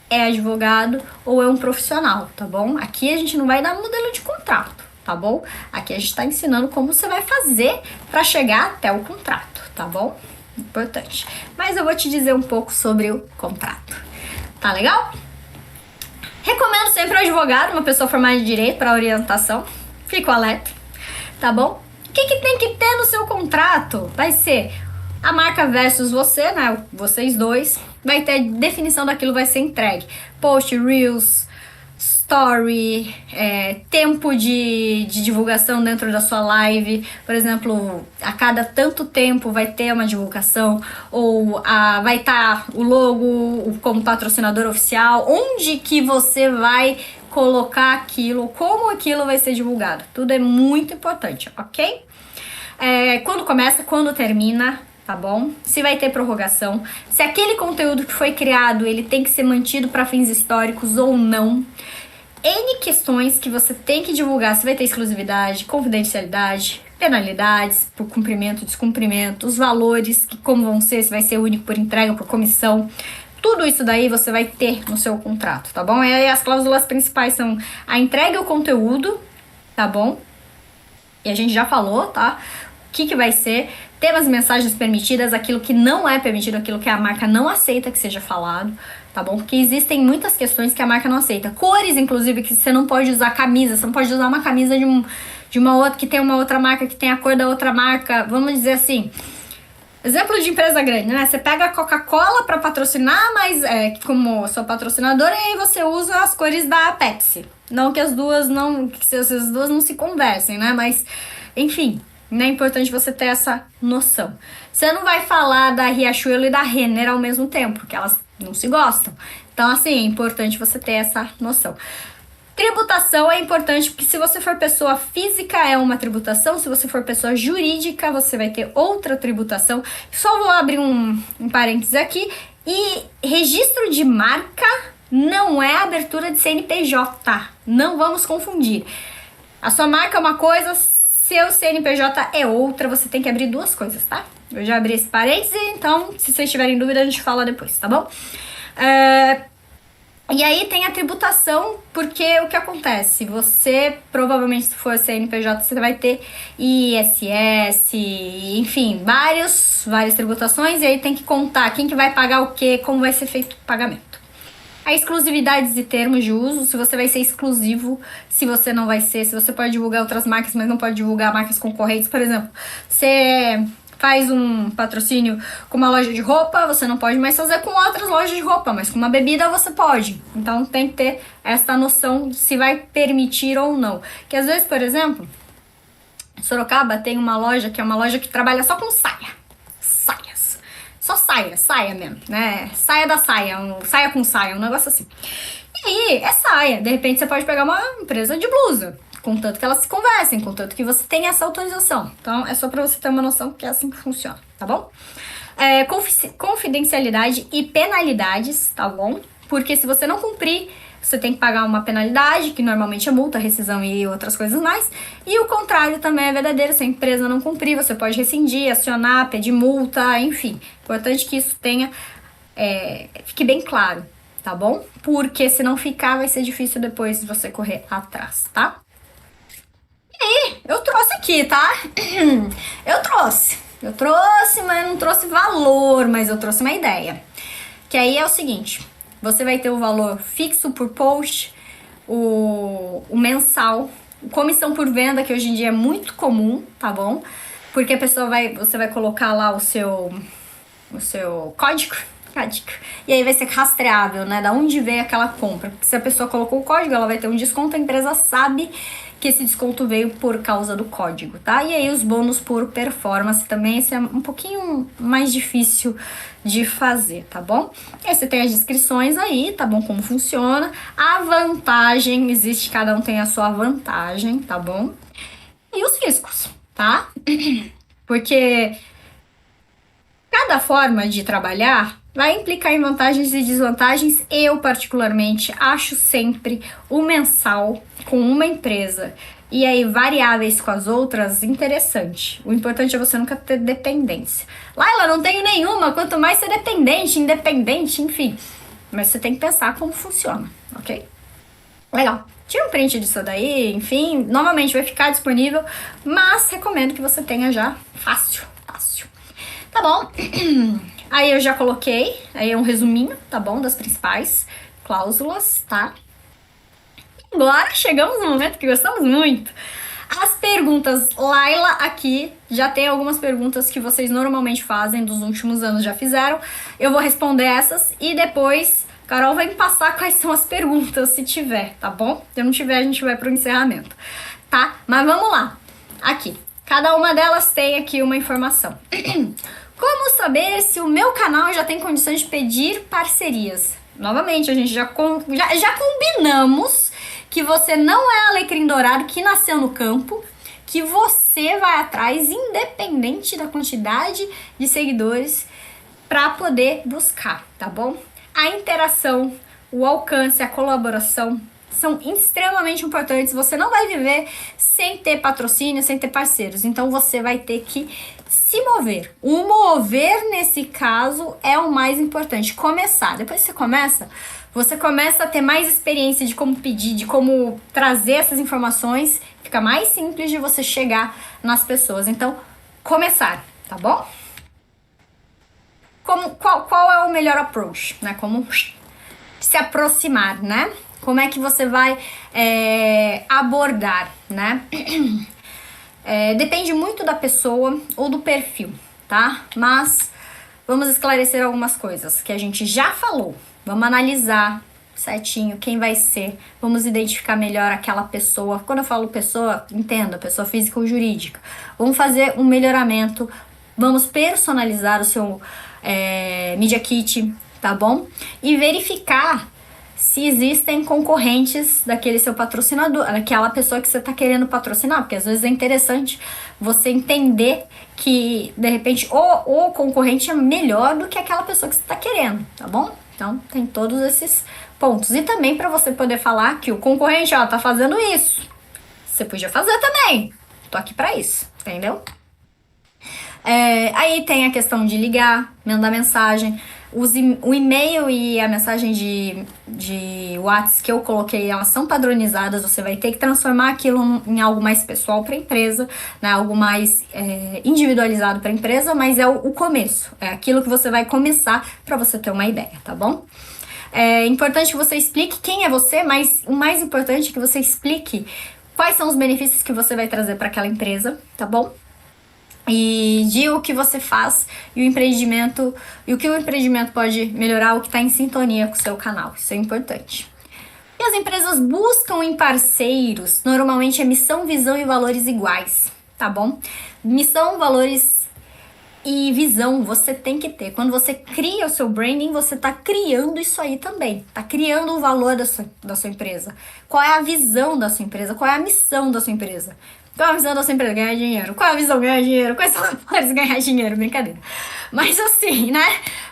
é advogado ou é um profissional, tá bom? Aqui a gente não vai dar modelo de contrato, tá bom? Aqui a gente tá ensinando como você vai fazer para chegar até o contrato, tá bom? Importante. Mas eu vou te dizer um pouco sobre o contrato. Tá legal? Recomendo sempre o advogado, uma pessoa formada em direito para orientação. Fico alerta, tá bom? O que tem que ter no seu contrato? Vai ser a marca versus você, né? Vocês dois. Vai ter definição daquilo, vai ser entregue. Post, Reels, Story, tempo de divulgação dentro da sua live. Por exemplo, a cada tanto tempo vai ter uma divulgação, ou vai estar o logo como patrocinador oficial, onde que você vai colocar aquilo, como aquilo vai ser divulgado. Tudo é muito importante, ok? Quando começa, quando termina, tá bom? Se vai ter prorrogação, se aquele conteúdo que foi criado, ele tem que ser mantido para fins históricos ou não. N questões que você tem que divulgar, se vai ter exclusividade, confidencialidade, penalidades por cumprimento, descumprimento, os valores, que como vão ser, se vai ser único por entrega, por comissão. Tudo isso daí você vai ter no seu contrato, tá bom? E aí as cláusulas principais são a entrega e o conteúdo, tá bom? E a gente já falou, tá? O que vai ser, temas e mensagens permitidas, aquilo que não é permitido, aquilo que a marca não aceita que seja falado, tá bom? Porque existem muitas questões que a marca não aceita. Cores, inclusive, que você não pode usar camisa, você não pode usar uma camisa de uma outra, que tem uma outra marca, que tem a cor da outra marca, vamos dizer assim. Exemplo de empresa grande, né? Você pega a Coca-Cola para patrocinar, mas como sua patrocinadora, e aí você usa as cores da Pepsi. Não que as duas não se conversem, né? Mas, enfim, é importante você ter essa noção. Você não vai falar da Riachuelo e da Renner ao mesmo tempo, porque elas não se gostam. Então, assim, é importante você ter essa noção. Tributação é importante, porque se você for pessoa física é uma tributação, se você for pessoa jurídica você vai ter outra tributação. Só vou abrir um parênteses aqui. E registro de marca não é abertura de CNPJ, não vamos confundir. A sua marca é uma coisa, seu CNPJ é outra, você tem que abrir duas coisas, tá? Eu já abri esse parênteses, então se vocês tiverem dúvida a gente fala depois, tá bom? E aí tem a tributação, porque o que acontece? Você, provavelmente, se for CNPJ, você vai ter ISS, enfim, várias tributações, e aí tem que contar quem que vai pagar o quê, como vai ser feito o pagamento. A exclusividades e termos de uso, se você vai ser exclusivo, se você não vai ser, se você pode divulgar outras marcas, mas não pode divulgar marcas concorrentes, por exemplo, você faz um patrocínio com uma loja de roupa, você não pode mais fazer com outras lojas de roupa, mas com uma bebida você pode. Então tem que ter essa noção de se vai permitir ou não. Que às vezes, por exemplo, em Sorocaba tem uma loja que é uma loja que trabalha só com saias. Só saia mesmo, né? Saia da saia, saia com saia, um negócio assim. E aí, é saia. De repente você pode pegar uma empresa de blusa, contanto que elas se conversem, contanto que você tenha essa autorização. Então, é só pra você ter uma noção que é assim que funciona, tá bom? Confidencialidade e penalidades, tá bom? Porque se você não cumprir, você tem que pagar uma penalidade, que normalmente é multa, rescisão e outras coisas mais. E o contrário também é verdadeiro, se a empresa não cumprir, você pode rescindir, acionar, pedir multa, enfim. Importante que isso fique bem claro, tá bom? Porque se não ficar, vai ser difícil depois você correr atrás, tá? E aí, eu trouxe aqui, tá? Eu trouxe, mas não trouxe valor, mas eu trouxe uma ideia. Que aí é o seguinte, você vai ter o valor fixo por post, o mensal, comissão por venda, que hoje em dia é muito comum, tá bom? porque você vai colocar lá o seu código, e aí vai ser rastreável, né? Da onde veio aquela compra. Porque se a pessoa colocou o código, ela vai ter um desconto, a empresa sabe que esse desconto veio por causa do código, tá? E aí os bônus por performance também, esse é um pouquinho mais difícil de fazer, tá bom? E aí você tem as descrições aí, tá bom? Como funciona. A vantagem, existe, cada um tem a sua vantagem, tá bom? E os riscos, tá? Porque cada forma de trabalhar vai implicar em vantagens e desvantagens. Eu, particularmente, acho sempre o mensal com uma empresa e aí variáveis com as outras interessante. O importante é você nunca ter dependência. Laila, não tenho nenhuma, quanto mais ser dependente, independente, enfim. Mas você tem que pensar como funciona, ok? Legal. Tira um print disso daí, enfim. Novamente vai ficar disponível, mas recomendo que você tenha já fácil. Tá bom? Aí eu já coloquei, aí é um resuminho, tá bom? Das principais cláusulas, tá? Agora chegamos no momento que gostamos muito. As perguntas. Laila aqui já tem algumas perguntas que vocês normalmente fazem, dos últimos anos já fizeram. Eu vou responder essas e depois Carol vai me passar quais são as perguntas, se tiver, tá bom? Se não tiver, a gente vai pro encerramento, tá? Mas vamos lá. Aqui. Cada uma delas tem aqui uma informação. Como saber se o meu canal já tem condições de pedir parcerias? Novamente, a gente já combinamos que você não é alecrim dourado que nasceu no campo, que você vai atrás, independente da quantidade de seguidores, para poder buscar, tá bom? A interação, o alcance, a colaboração são extremamente importantes. Você não vai viver sem ter patrocínio, sem ter parceiros. Então você vai ter que se mover. O mover, nesse caso, é o mais importante. Começar. Depois que você começa a ter mais experiência de como pedir, de como trazer essas informações. Fica mais simples de você chegar nas pessoas. Então, começar, tá bom? Qual é o melhor approach, né? Como se aproximar, né? Como é que você vai abordar, né? Depende muito da pessoa ou do perfil, tá? Mas vamos esclarecer algumas coisas que a gente já falou. Vamos analisar certinho quem vai ser. Vamos identificar melhor aquela pessoa. Quando eu falo pessoa, entenda, pessoa física ou jurídica. Vamos fazer um melhoramento. Vamos personalizar o seu Media Kit, tá bom? E verificar se existem concorrentes daquele seu patrocinador, daquela pessoa que você está querendo patrocinar, porque às vezes é interessante você entender que, de repente, o concorrente é melhor do que aquela pessoa que você está querendo, tá bom? Então, tem todos esses pontos. E também para você poder falar que o concorrente, ó, tá fazendo isso. Você podia fazer também. Tô aqui para isso, entendeu? Aí tem a questão de ligar, mandar mensagem. O e-mail e a mensagem de WhatsApp que eu coloquei, elas são padronizadas. Você vai ter que transformar aquilo em algo mais pessoal para a empresa, né? Algo mais individualizado para a empresa, mas é o começo. É aquilo que você vai começar para você ter uma ideia, tá bom? É importante que você explique quem é você, mas o mais importante é que você explique quais são os benefícios que você vai trazer para aquela empresa, tá bom? E de o que você faz e o empreendimento, e o que o empreendimento pode melhorar, o que está em sintonia com o seu canal. Isso é importante. E as empresas buscam em parceiros, normalmente é missão, visão e valores iguais, tá bom? Missão, valores e visão você tem que ter. Quando você cria o seu branding, você está criando isso aí também. Está criando o valor da sua empresa. Qual é a visão da sua empresa? Qual é a missão da sua empresa? Qual a visão da sua empresa? Ganhar dinheiro. Qual a visão? Ganhar dinheiro. Quais são as valores? Ganhar dinheiro. Brincadeira. Mas assim, né?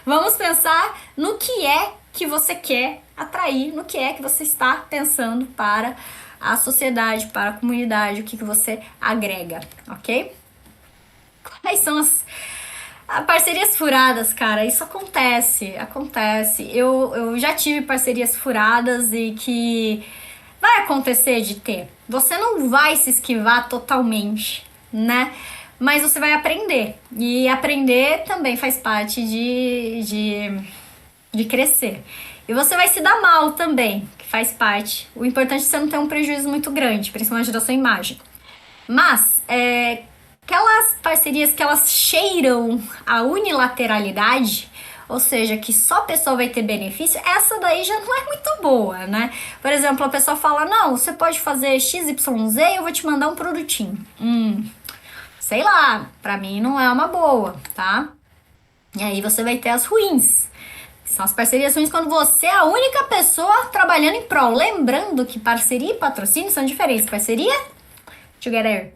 Vamos pensar no que é que você quer atrair, no que é que você está pensando para a sociedade, para a comunidade, o que você agrega, ok? Quais são as parcerias furadas, cara? Isso acontece. Eu já tive parcerias furadas e que vai acontecer de ter. Você não vai se esquivar totalmente, né? Mas você vai aprender. E aprender também faz parte de crescer. E você vai se dar mal também, que faz parte. O importante é você não ter um prejuízo muito grande, principalmente da sua imagem. Mas, Aquelas parcerias que elas cheiram a unilateralidade, ou seja, que só a pessoa vai ter benefício, essa daí já não é muito boa, né? Por exemplo, a pessoa fala, não, você pode fazer XYZ e eu vou te mandar um produtinho. Sei lá, pra mim não é uma boa, tá? E aí você vai ter as ruins. São as parcerias ruins quando você é a única pessoa trabalhando em prol. Lembrando que parceria e patrocínio são diferentes. Parceria, together.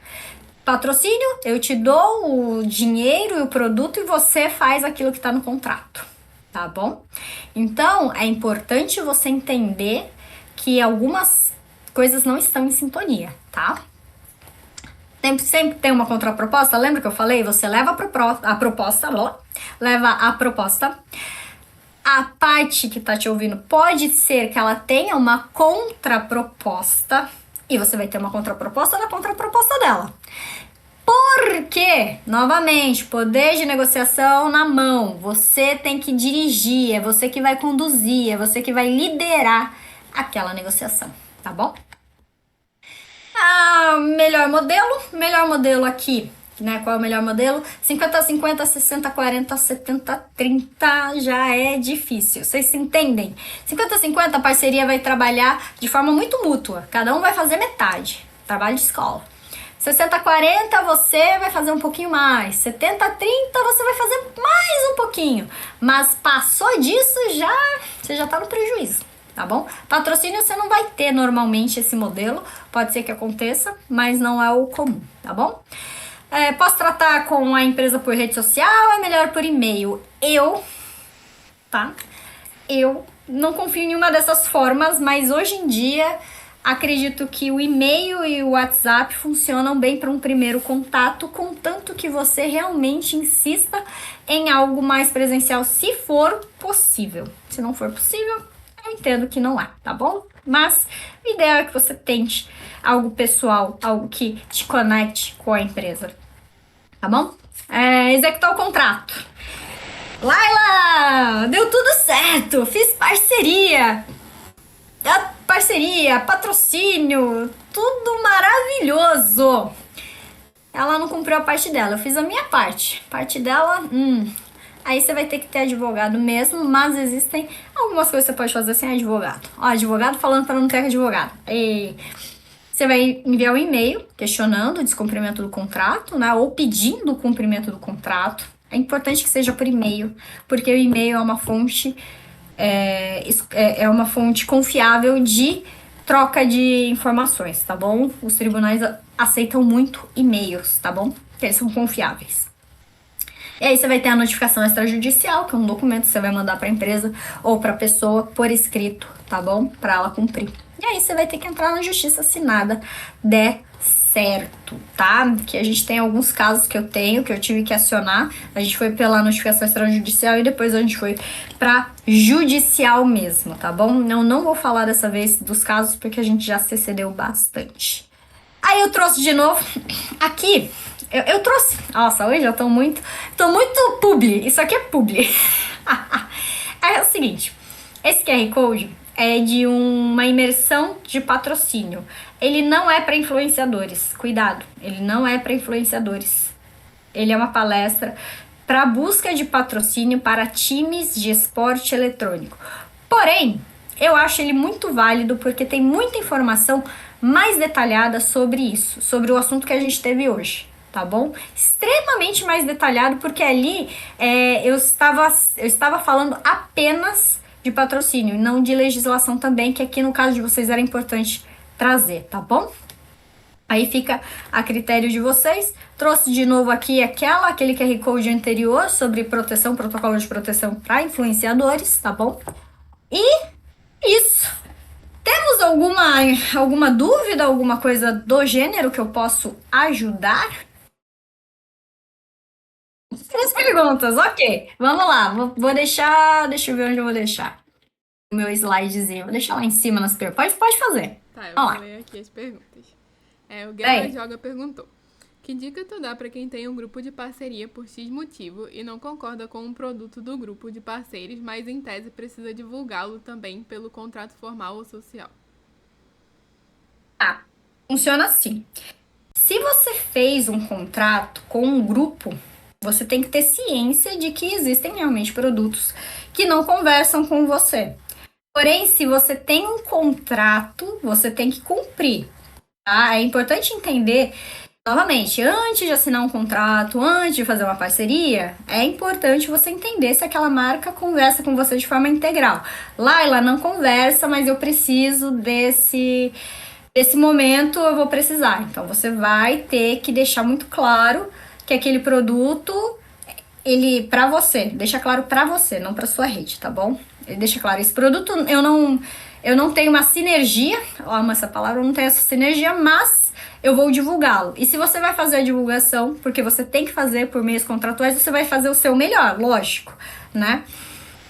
Patrocínio, eu te dou o dinheiro e o produto e você faz aquilo que tá no contrato, tá bom? Então, é importante você entender que algumas coisas não estão em sintonia, tá? Sempre tem uma contraproposta, lembra que eu falei? Você leva a proposta, leva a proposta. A parte que tá te ouvindo pode ser que ela tenha uma contraproposta e você vai ter uma contraproposta da contraproposta dela. Porque, novamente, poder de negociação na mão, você tem que dirigir, é você que vai conduzir, é você que vai liderar aquela negociação, tá bom? Melhor modelo aqui, né? Qual é o melhor modelo? 50-50, 60-40, 70-30 já é difícil. Vocês se entendem? 50-50 a parceria vai trabalhar de forma muito mútua. Cada um vai fazer metade. Trabalho de escola. 60-40 você vai fazer um pouquinho mais. 70-30 você vai fazer mais um pouquinho. Mas passou disso, você já tá no prejuízo. Tá bom? Patrocínio você não vai ter normalmente esse modelo. Pode ser que aconteça, mas não é o comum, tá bom? Posso tratar com a empresa por rede social, é melhor por e-mail. Eu não confio em nenhuma dessas formas, mas hoje em dia acredito que o e-mail e o WhatsApp funcionam bem para um primeiro contato, contanto que você realmente insista em algo mais presencial, se for possível. Se não for possível, eu entendo que não é, tá bom? Mas o ideal é que você tente algo pessoal, algo que te conecte com a empresa, tá bom? Executar o contrato. Laila, deu tudo certo, fiz parceria, patrocínio, tudo maravilhoso. Ela não cumpriu a parte dela, eu fiz a minha parte. Parte dela, aí você vai ter que ter advogado mesmo, mas existem algumas coisas que você pode fazer sem advogado. Ó, advogado falando para não ter advogado. Você vai enviar um e-mail questionando o descumprimento do contrato, né? Ou pedindo o cumprimento do contrato. É importante que seja por e-mail, porque o e-mail é uma fonte uma fonte confiável de troca de informações, tá bom? Os tribunais aceitam muito e-mails, tá bom? Porque eles são confiáveis. E aí você vai ter a notificação extrajudicial, que é um documento que você vai mandar para a empresa ou para a pessoa por escrito, tá bom? Para ela cumprir. E aí você vai ter que entrar na justiça se nada der certo, tá? Que a gente tem alguns casos que eu tive que acionar. A gente foi pela notificação extrajudicial e depois a gente foi pra judicial mesmo, tá bom? Eu não vou falar dessa vez dos casos porque a gente já se excedeu bastante. Aí eu trouxe de novo aqui. Eu trouxe. Nossa, hoje eu tô muito publi. Isso aqui é publi. É o seguinte. Esse QR Code é de uma imersão de patrocínio. Ele não é para influenciadores. Cuidado, ele não é para influenciadores. Ele é uma palestra para busca de patrocínio para times de esporte eletrônico. Porém, eu acho ele muito válido porque tem muita informação mais detalhada sobre isso, sobre o assunto que a gente teve hoje, tá bom? Extremamente mais detalhado porque ali eu estava falando apenas de patrocínio e não de legislação também, que aqui no caso de vocês era importante trazer, tá bom? Aí fica a critério de vocês. Trouxe de novo aqui aquele QR Code anterior sobre proteção, protocolo de proteção para influenciadores, tá bom? E isso. Temos alguma dúvida, alguma coisa do gênero que eu posso ajudar? 3 perguntas, ok. Vamos lá, vou deixar, deixa eu ver onde eu vou deixar o meu slidezinho. Vou deixar lá em cima nas perguntas. Pode fazer. Tá, eu Vamos vou lá. ler aqui as perguntas. O Guerra Joga perguntou: que dica tu dá pra quem tem um grupo de parceria por X motivo e não concorda com um produto do grupo de parceiros, mas em tese precisa divulgá-lo também pelo contrato formal ou social? Funciona assim. Se você fez um contrato com um grupo, você tem que ter ciência de que existem realmente produtos que não conversam com você. Porém, se você tem um contrato, você tem que cumprir, tá? É importante entender, novamente, antes de assinar um contrato, antes de fazer uma parceria, é importante você entender se aquela marca conversa com você de forma integral. Laila, não conversa, mas eu preciso desse momento, eu vou precisar. Então, você vai ter que deixar muito claro que aquele produto, ele para você, deixa claro para você, não para sua rede, tá bom? Ele deixa claro, esse produto eu não tenho uma sinergia, eu amo essa palavra, eu não tenho essa sinergia, mas eu vou divulgá-lo. E se você vai fazer a divulgação, porque você tem que fazer por meios contratuais, você vai fazer o seu melhor, lógico, né?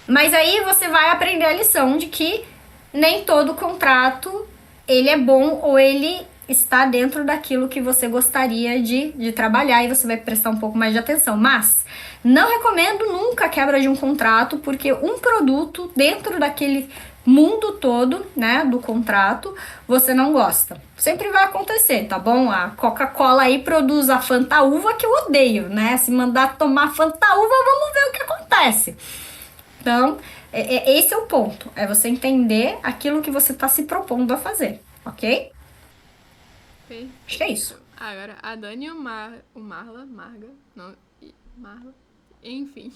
Mas aí você vai aprender a lição de que nem todo contrato ele é bom ou ele está dentro daquilo que você gostaria de trabalhar e você vai prestar um pouco mais de atenção. Mas não recomendo nunca a quebra de um contrato, porque um produto dentro daquele mundo todo, né, do contrato, você não gosta. Sempre vai acontecer, tá bom? A Coca-Cola aí produz a Fanta Uva, que eu odeio, né? Se mandar tomar Fanta Uva, vamos ver o que acontece. Então, esse é o ponto. É você entender aquilo que você está se propondo a fazer, ok? Perfeito. Acho que é isso. Agora, a Dani e o Marla, enfim,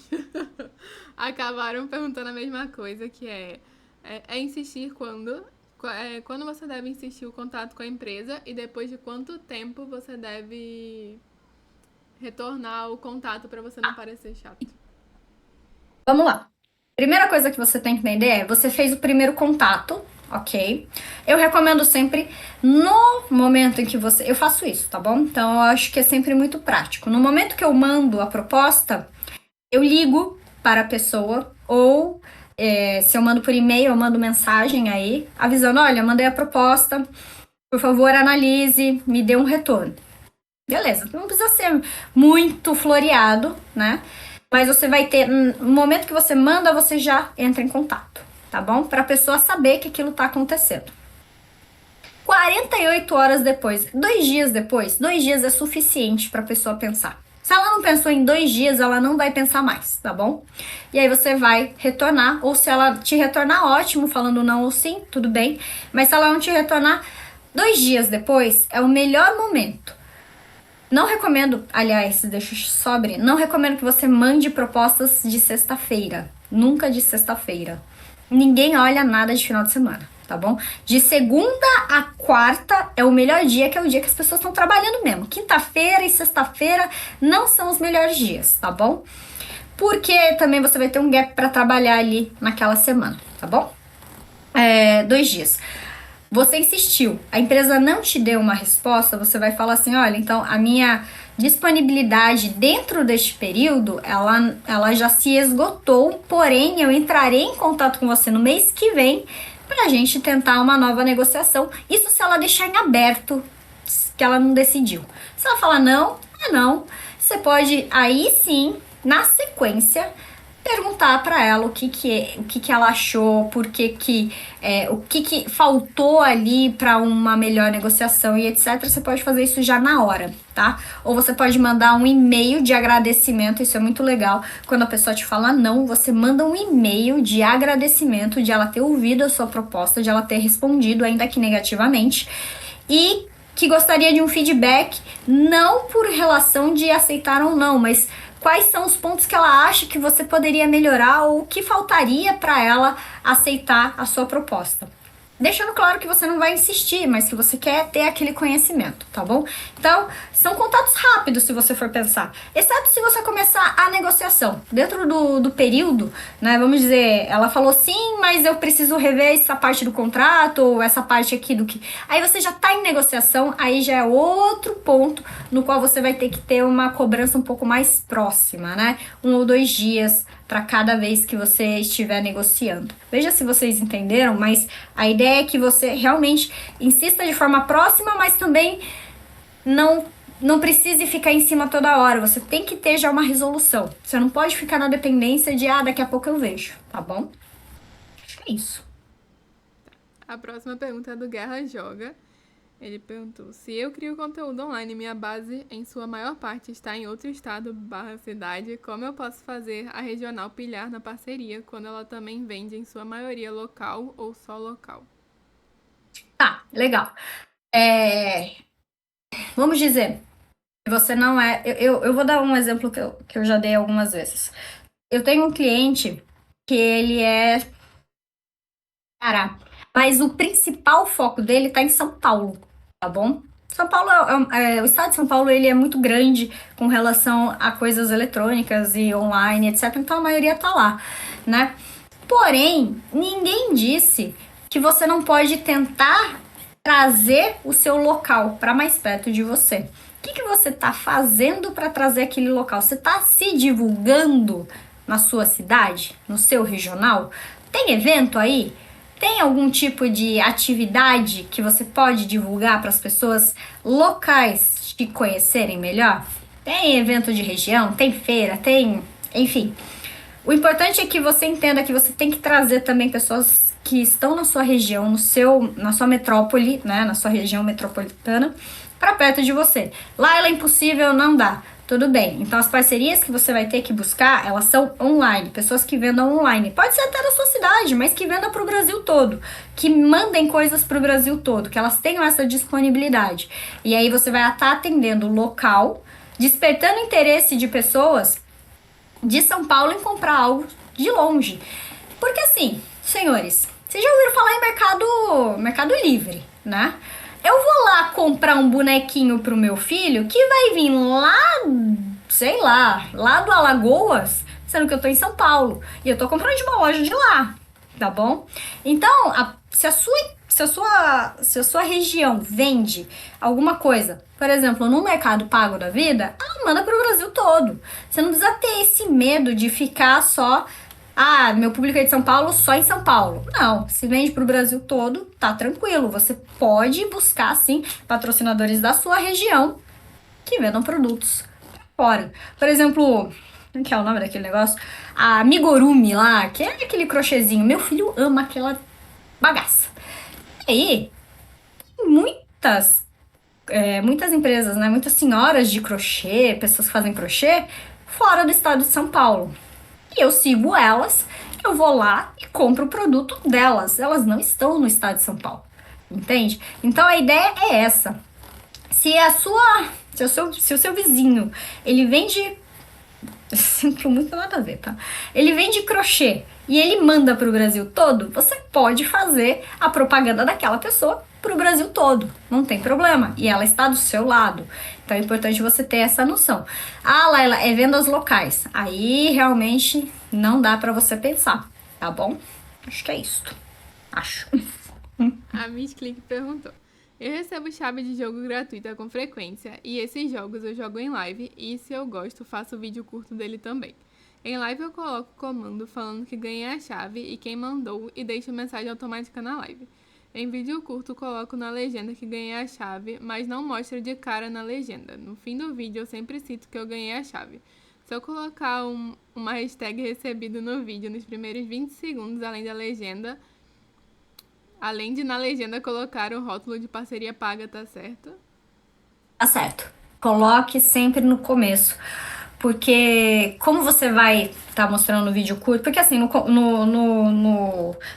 acabaram perguntando a mesma coisa, que é insistir quando você deve insistir o contato com a empresa e depois de quanto tempo você deve retornar o contato para você não parecer chato. Vamos lá. Primeira coisa que você tem que entender é, você fez o primeiro contato, ok? Eu recomendo sempre, no momento em que você... Eu faço isso, tá bom? Então, eu acho que é sempre muito prático. No momento que eu mando a proposta, eu ligo para a pessoa, ou se eu mando por e-mail, eu mando mensagem aí, avisando, olha, mandei a proposta, por favor, analise, me dê um retorno. Beleza, não precisa ser muito floreado, né? Mas você vai ter, no momento que você manda, você já entra em contato, tá bom? Para a pessoa saber que aquilo tá acontecendo. 48 horas depois, 2 dias depois, 2 dias é suficiente para a pessoa pensar. Se ela não pensou em 2 dias, ela não vai pensar mais, tá bom? E aí você vai retornar, ou se ela te retornar, ótimo, falando não ou sim, tudo bem. Mas se ela não te retornar, 2 dias depois é o melhor momento. Não recomendo, aliás, deixa eu só abrir, não recomendo que você mande propostas de sexta-feira. Nunca de sexta-feira. Ninguém olha nada de final de semana, tá bom? De segunda a quarta é o melhor dia, que é o dia que as pessoas estão trabalhando mesmo. Quinta-feira e sexta-feira não são os melhores dias, tá bom? Porque também você vai ter um gap para trabalhar ali naquela semana, tá bom? 2 dias. Você insistiu, a empresa não te deu uma resposta, você vai falar assim, olha, então a minha disponibilidade dentro deste período, ela já se esgotou, porém eu entrarei em contato com você no mês que vem pra gente tentar uma nova negociação. Isso se ela deixar em aberto, que ela não decidiu. Se ela falar não, é não. Você pode aí sim, na sequência, perguntar para ela o que ela achou, o que faltou ali para uma melhor negociação e etc. Você pode fazer isso já na hora, tá? Ou você pode mandar um e-mail de agradecimento, isso é muito legal. Quando a pessoa te fala não, você manda um e-mail de agradecimento de ela ter ouvido a sua proposta, de ela ter respondido, ainda que negativamente, e que gostaria de um feedback, não por relação de aceitar ou não, mas quais são os pontos que ela acha que você poderia melhorar ou o que faltaria para ela aceitar a sua proposta. Deixando claro que você não vai insistir, mas que você quer ter aquele conhecimento, tá bom? Então, são contatos rápidos se você for pensar. Exceto se você começar a negociação. Dentro do período, né, vamos dizer, ela falou sim, mas eu preciso rever essa parte do contrato ou essa parte aqui do que... Aí você já tá em negociação, aí já é outro ponto no qual você vai ter que ter uma cobrança um pouco mais próxima, né? 1 ou 2 dias para cada vez que você estiver negociando. Veja se vocês entenderam, mas a ideia é que você realmente insista de forma próxima, mas também não precise ficar em cima toda hora. Você tem que ter já uma resolução. Você não pode ficar na dependência de, daqui a pouco eu vejo, tá bom? Acho que é isso. A próxima pergunta é do Guerra Joga. Ele perguntou: se eu crio conteúdo online e minha base, em sua maior parte, está em outro estado/cidade, como eu posso fazer a regional pilhar na parceria quando ela também vende em sua maioria local ou só local? Tá, legal. Vamos dizer, que você não é. Eu vou dar um exemplo que eu já dei algumas vezes. Eu tenho um cliente que ele é Ceará, mas o principal foco dele tá em São Paulo, tá bom? São Paulo o estado de São Paulo ele é muito grande com relação a coisas eletrônicas e online, etc. Então a maioria tá lá, né? Porém, ninguém disse que você não pode tentar trazer o seu local para mais perto de você. O que você está fazendo para trazer aquele local? Você está se divulgando na sua cidade, no seu regional? Tem evento aí? Tem algum tipo de atividade que você pode divulgar para as pessoas locais te conhecerem melhor? Tem evento de região, tem feira, tem, enfim. O importante é que você entenda que você tem que trazer também pessoas que estão na sua região, na sua metrópole, né, na sua região metropolitana, para perto de você. Lá ela é impossível, não dá. Tudo bem. Então as parcerias que você vai ter que buscar, elas são online, pessoas que vendam online. Pode ser até da sua cidade, mas que vendam para o Brasil todo, que mandem coisas para o Brasil todo, que elas tenham essa disponibilidade. E aí você vai estar atendendo o local, despertando interesse de pessoas de São Paulo em comprar algo de longe. Porque assim, senhores, vocês já ouviram falar em Mercado Livre, né? Eu vou lá comprar um bonequinho pro meu filho que vai vir lá, sei lá do Alagoas, sendo que eu tô em São Paulo. E eu tô comprando de uma loja de lá, tá bom? Então, se a sua região vende alguma coisa, por exemplo, no Mercado Pago da vida, ela manda para o Brasil todo. Você não precisa ter esse medo de ficar só, meu público é de São Paulo, só em São Paulo. Não, se vende para o Brasil todo, tá tranquilo. Você pode buscar, sim, patrocinadores da sua região que vendam produtos fora. Por exemplo, como que é o nome daquele negócio? A Amigurumi lá, que é aquele crochêzinho. Meu filho ama aquela bagaça. E aí, muitas empresas, né? Muitas senhoras de crochê, pessoas que fazem crochê, fora do estado de São Paulo. E eu sigo elas, eu vou lá e compro o produto delas. Elas não estão no estado de São Paulo. Entende? Então a ideia é essa. Se o seu vizinho, ele vende sinto muito nada a ver, tá? Ele vende crochê e ele manda pro Brasil todo, você pode fazer a propaganda daquela pessoa pro Brasil todo, não tem problema. E ela está do seu lado. Então é importante você ter essa noção. Laila, é vendas locais. Aí realmente não dá pra você pensar, tá bom? Acho que é isso. Acho. A Miss Click perguntou: eu recebo chave de jogo gratuita com frequência e esses jogos eu jogo em live e se eu gosto faço vídeo curto dele também. Em live eu coloco o comando falando que ganhei a chave e quem mandou e deixo mensagem automática na live. Em vídeo curto coloco na legenda que ganhei a chave, mas não mostro de cara na legenda. No fim do vídeo eu sempre cito que eu ganhei a chave. Se eu colocar uma hashtag recebido no vídeo nos primeiros 20 segundos além de na legenda colocar o rótulo de parceria paga, tá certo? Tá certo. Coloque sempre no começo. Porque como você vai estar mostrando no vídeo curto, porque assim,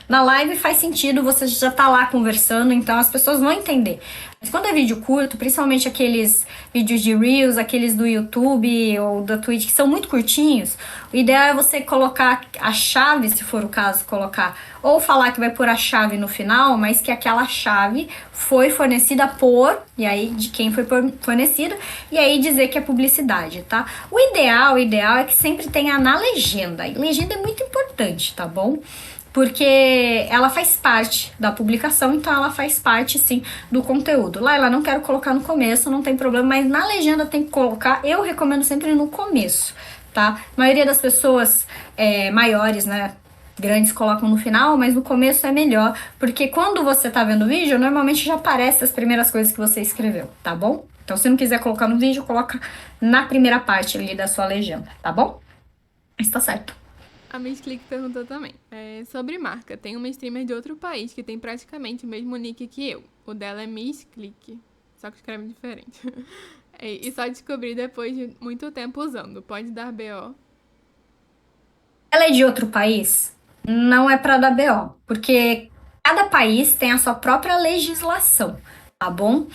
na live faz sentido, você já tá lá conversando, então as pessoas vão entender. Mas quando é vídeo curto, principalmente aqueles vídeos de Reels, aqueles do YouTube ou da Twitch, que são muito curtinhos, o ideal é você colocar a chave, se for o caso, colocar, ou falar que vai pôr a chave no final, mas que aquela chave foi fornecida por, e aí de quem foi fornecida, e aí dizer que é publicidade, tá? O ideal é que sempre tenha na legenda, e legenda é muito importante, tá bom? Porque ela faz parte da publicação, então ela faz parte, sim, do conteúdo. Laila, não quero colocar no começo, não tem problema, mas na legenda tem que colocar, eu recomendo sempre no começo, tá? A maioria das pessoas maiores, né, grandes colocam no final, mas no começo é melhor, porque quando você tá vendo o vídeo, normalmente já aparece as primeiras coisas que você escreveu, tá bom? Então, se não quiser colocar no vídeo, coloca na primeira parte ali da sua legenda, tá bom? Mas tá certo. A Miss Click perguntou também. Sobre marca, tem uma streamer de outro país que tem praticamente o mesmo nick que eu. O dela é Miss Click, só que escreve diferente. E só descobri depois de muito tempo usando. Pode dar BO? Ela é de outro país? Não é para dar BO, porque cada país tem a sua própria legislação, tá bom?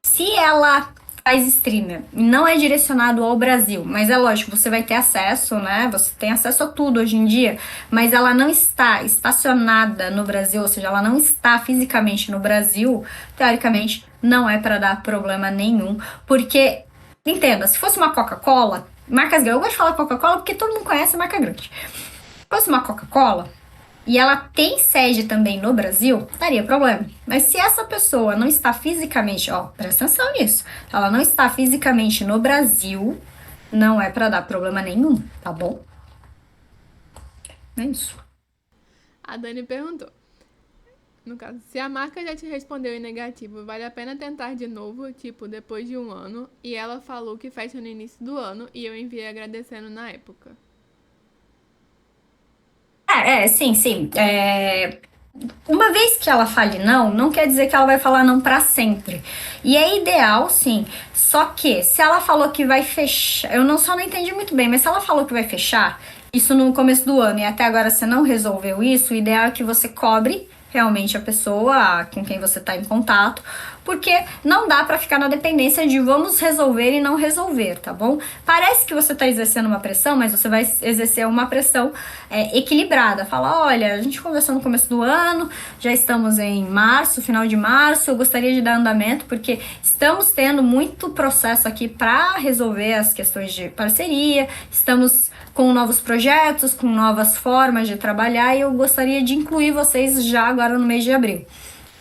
Se ela faz streamer e não é direcionado ao Brasil, mas é lógico, você vai ter acesso, né? Você tem acesso a tudo hoje em dia, mas ela não está estacionada no Brasil, ou seja, ela não está fisicamente no Brasil, teoricamente não é para dar problema nenhum, porque entenda, se fosse uma Coca-Cola, marcas grandes, eu gosto de falar Coca-Cola porque todo mundo conhece a marca grande. Se fosse uma Coca-Cola, e ela tem sede também no Brasil, daria problema. Mas se essa pessoa não está fisicamente, ó, presta atenção nisso, ela não está fisicamente no Brasil, não é para dar problema nenhum, tá bom? É isso. A Dani perguntou. No caso, se a marca já te respondeu em negativo, vale a pena tentar de novo, tipo, depois de um ano, e ela falou que fecha no início do ano, e eu enviei agradecendo na época. Sim. Uma vez que ela fale não, não quer dizer que ela vai falar não pra sempre. E é ideal, sim. Só que, se ela falou que vai fechar, eu não entendi muito bem, mas se ela falou que vai fechar, isso no começo do ano e até agora você não resolveu isso, o ideal é que você cobre realmente a pessoa com quem você está em contato, porque não dá para ficar na dependência de vamos resolver e não resolver, tá bom? Parece que você está exercendo uma pressão, mas você vai exercer uma pressão equilibrada. Fala, olha, a gente conversou no começo do ano, já estamos em março, final de março, eu gostaria de dar andamento, porque estamos tendo muito processo aqui para resolver as questões de parceria, estamos com novos projetos, com novas formas de trabalhar, e eu gostaria de incluir vocês já agora no mês de abril.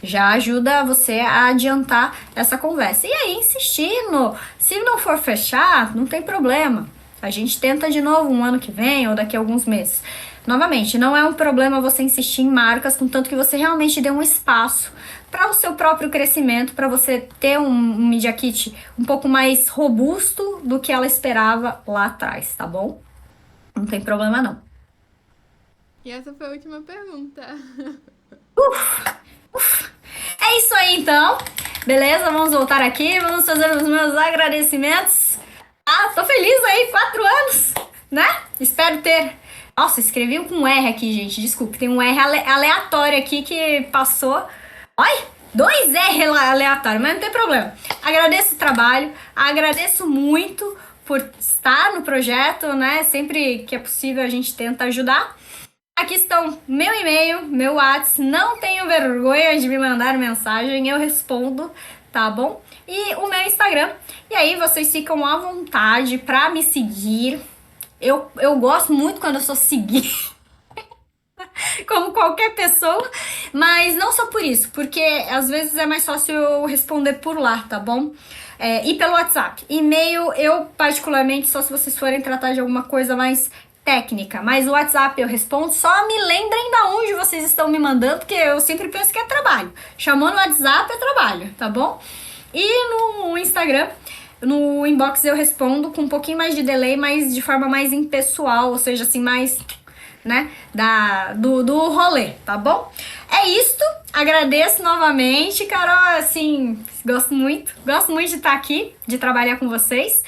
Já ajuda você a adiantar essa conversa. E aí, insistindo, se não for fechar, não tem problema. A gente tenta de novo um ano que vem ou daqui a alguns meses. Novamente, não é um problema você insistir em marcas, contanto que você realmente dê um espaço para o seu próprio crescimento, para você ter um Media Kit um pouco mais robusto do que ela esperava lá atrás, tá bom? Não tem problema, não. E essa foi a última pergunta. É isso aí, então. Beleza? Vamos voltar aqui. Vamos fazer os meus agradecimentos. Tô feliz aí, 4 anos, né? Espero ter... Nossa, escrevi com R aqui, gente. Desculpe, tem um R aleatório aqui que passou. Olha, 2 R aleatório, mas não tem problema. Agradeço o trabalho, agradeço muito por estar no projeto, né? Sempre que é possível a gente tenta ajudar. Aqui estão meu e-mail, meu WhatsApp, não tenho vergonha de me mandar mensagem, eu respondo, tá bom? E o meu Instagram. E aí vocês ficam à vontade pra me seguir. Eu gosto muito quando eu sou seguida, como qualquer pessoa, mas não só por isso, porque às vezes é mais fácil eu responder por lá, tá bom? E pelo WhatsApp. E-mail, eu particularmente, só se vocês forem tratar de alguma coisa mais técnica, mas o WhatsApp eu respondo, só me lembrem da onde vocês estão me mandando, porque eu sempre penso que é trabalho. Chamou no WhatsApp é trabalho, tá bom? E no Instagram, no inbox eu respondo com um pouquinho mais de delay, mas de forma mais impessoal, ou seja, assim, mais, né, do rolê, tá bom? É isto, agradeço novamente, Carol, assim, gosto muito de estar aqui, de trabalhar com vocês,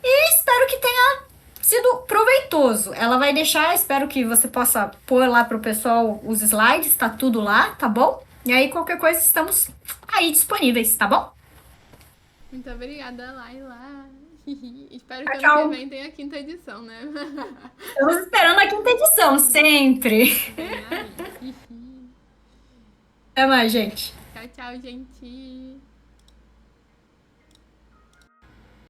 e espero que tenha sido proveitoso. Ela vai deixar, espero que você possa pôr lá pro pessoal os slides, tá tudo lá, tá bom? E aí qualquer coisa estamos aí disponíveis, tá bom? Muito obrigada, Laila. Espero que Tchau. ano que vem tenha a 5ª edição, né? Estamos esperando a 5ª edição, sempre. Até mais, gente. Tchau, gente.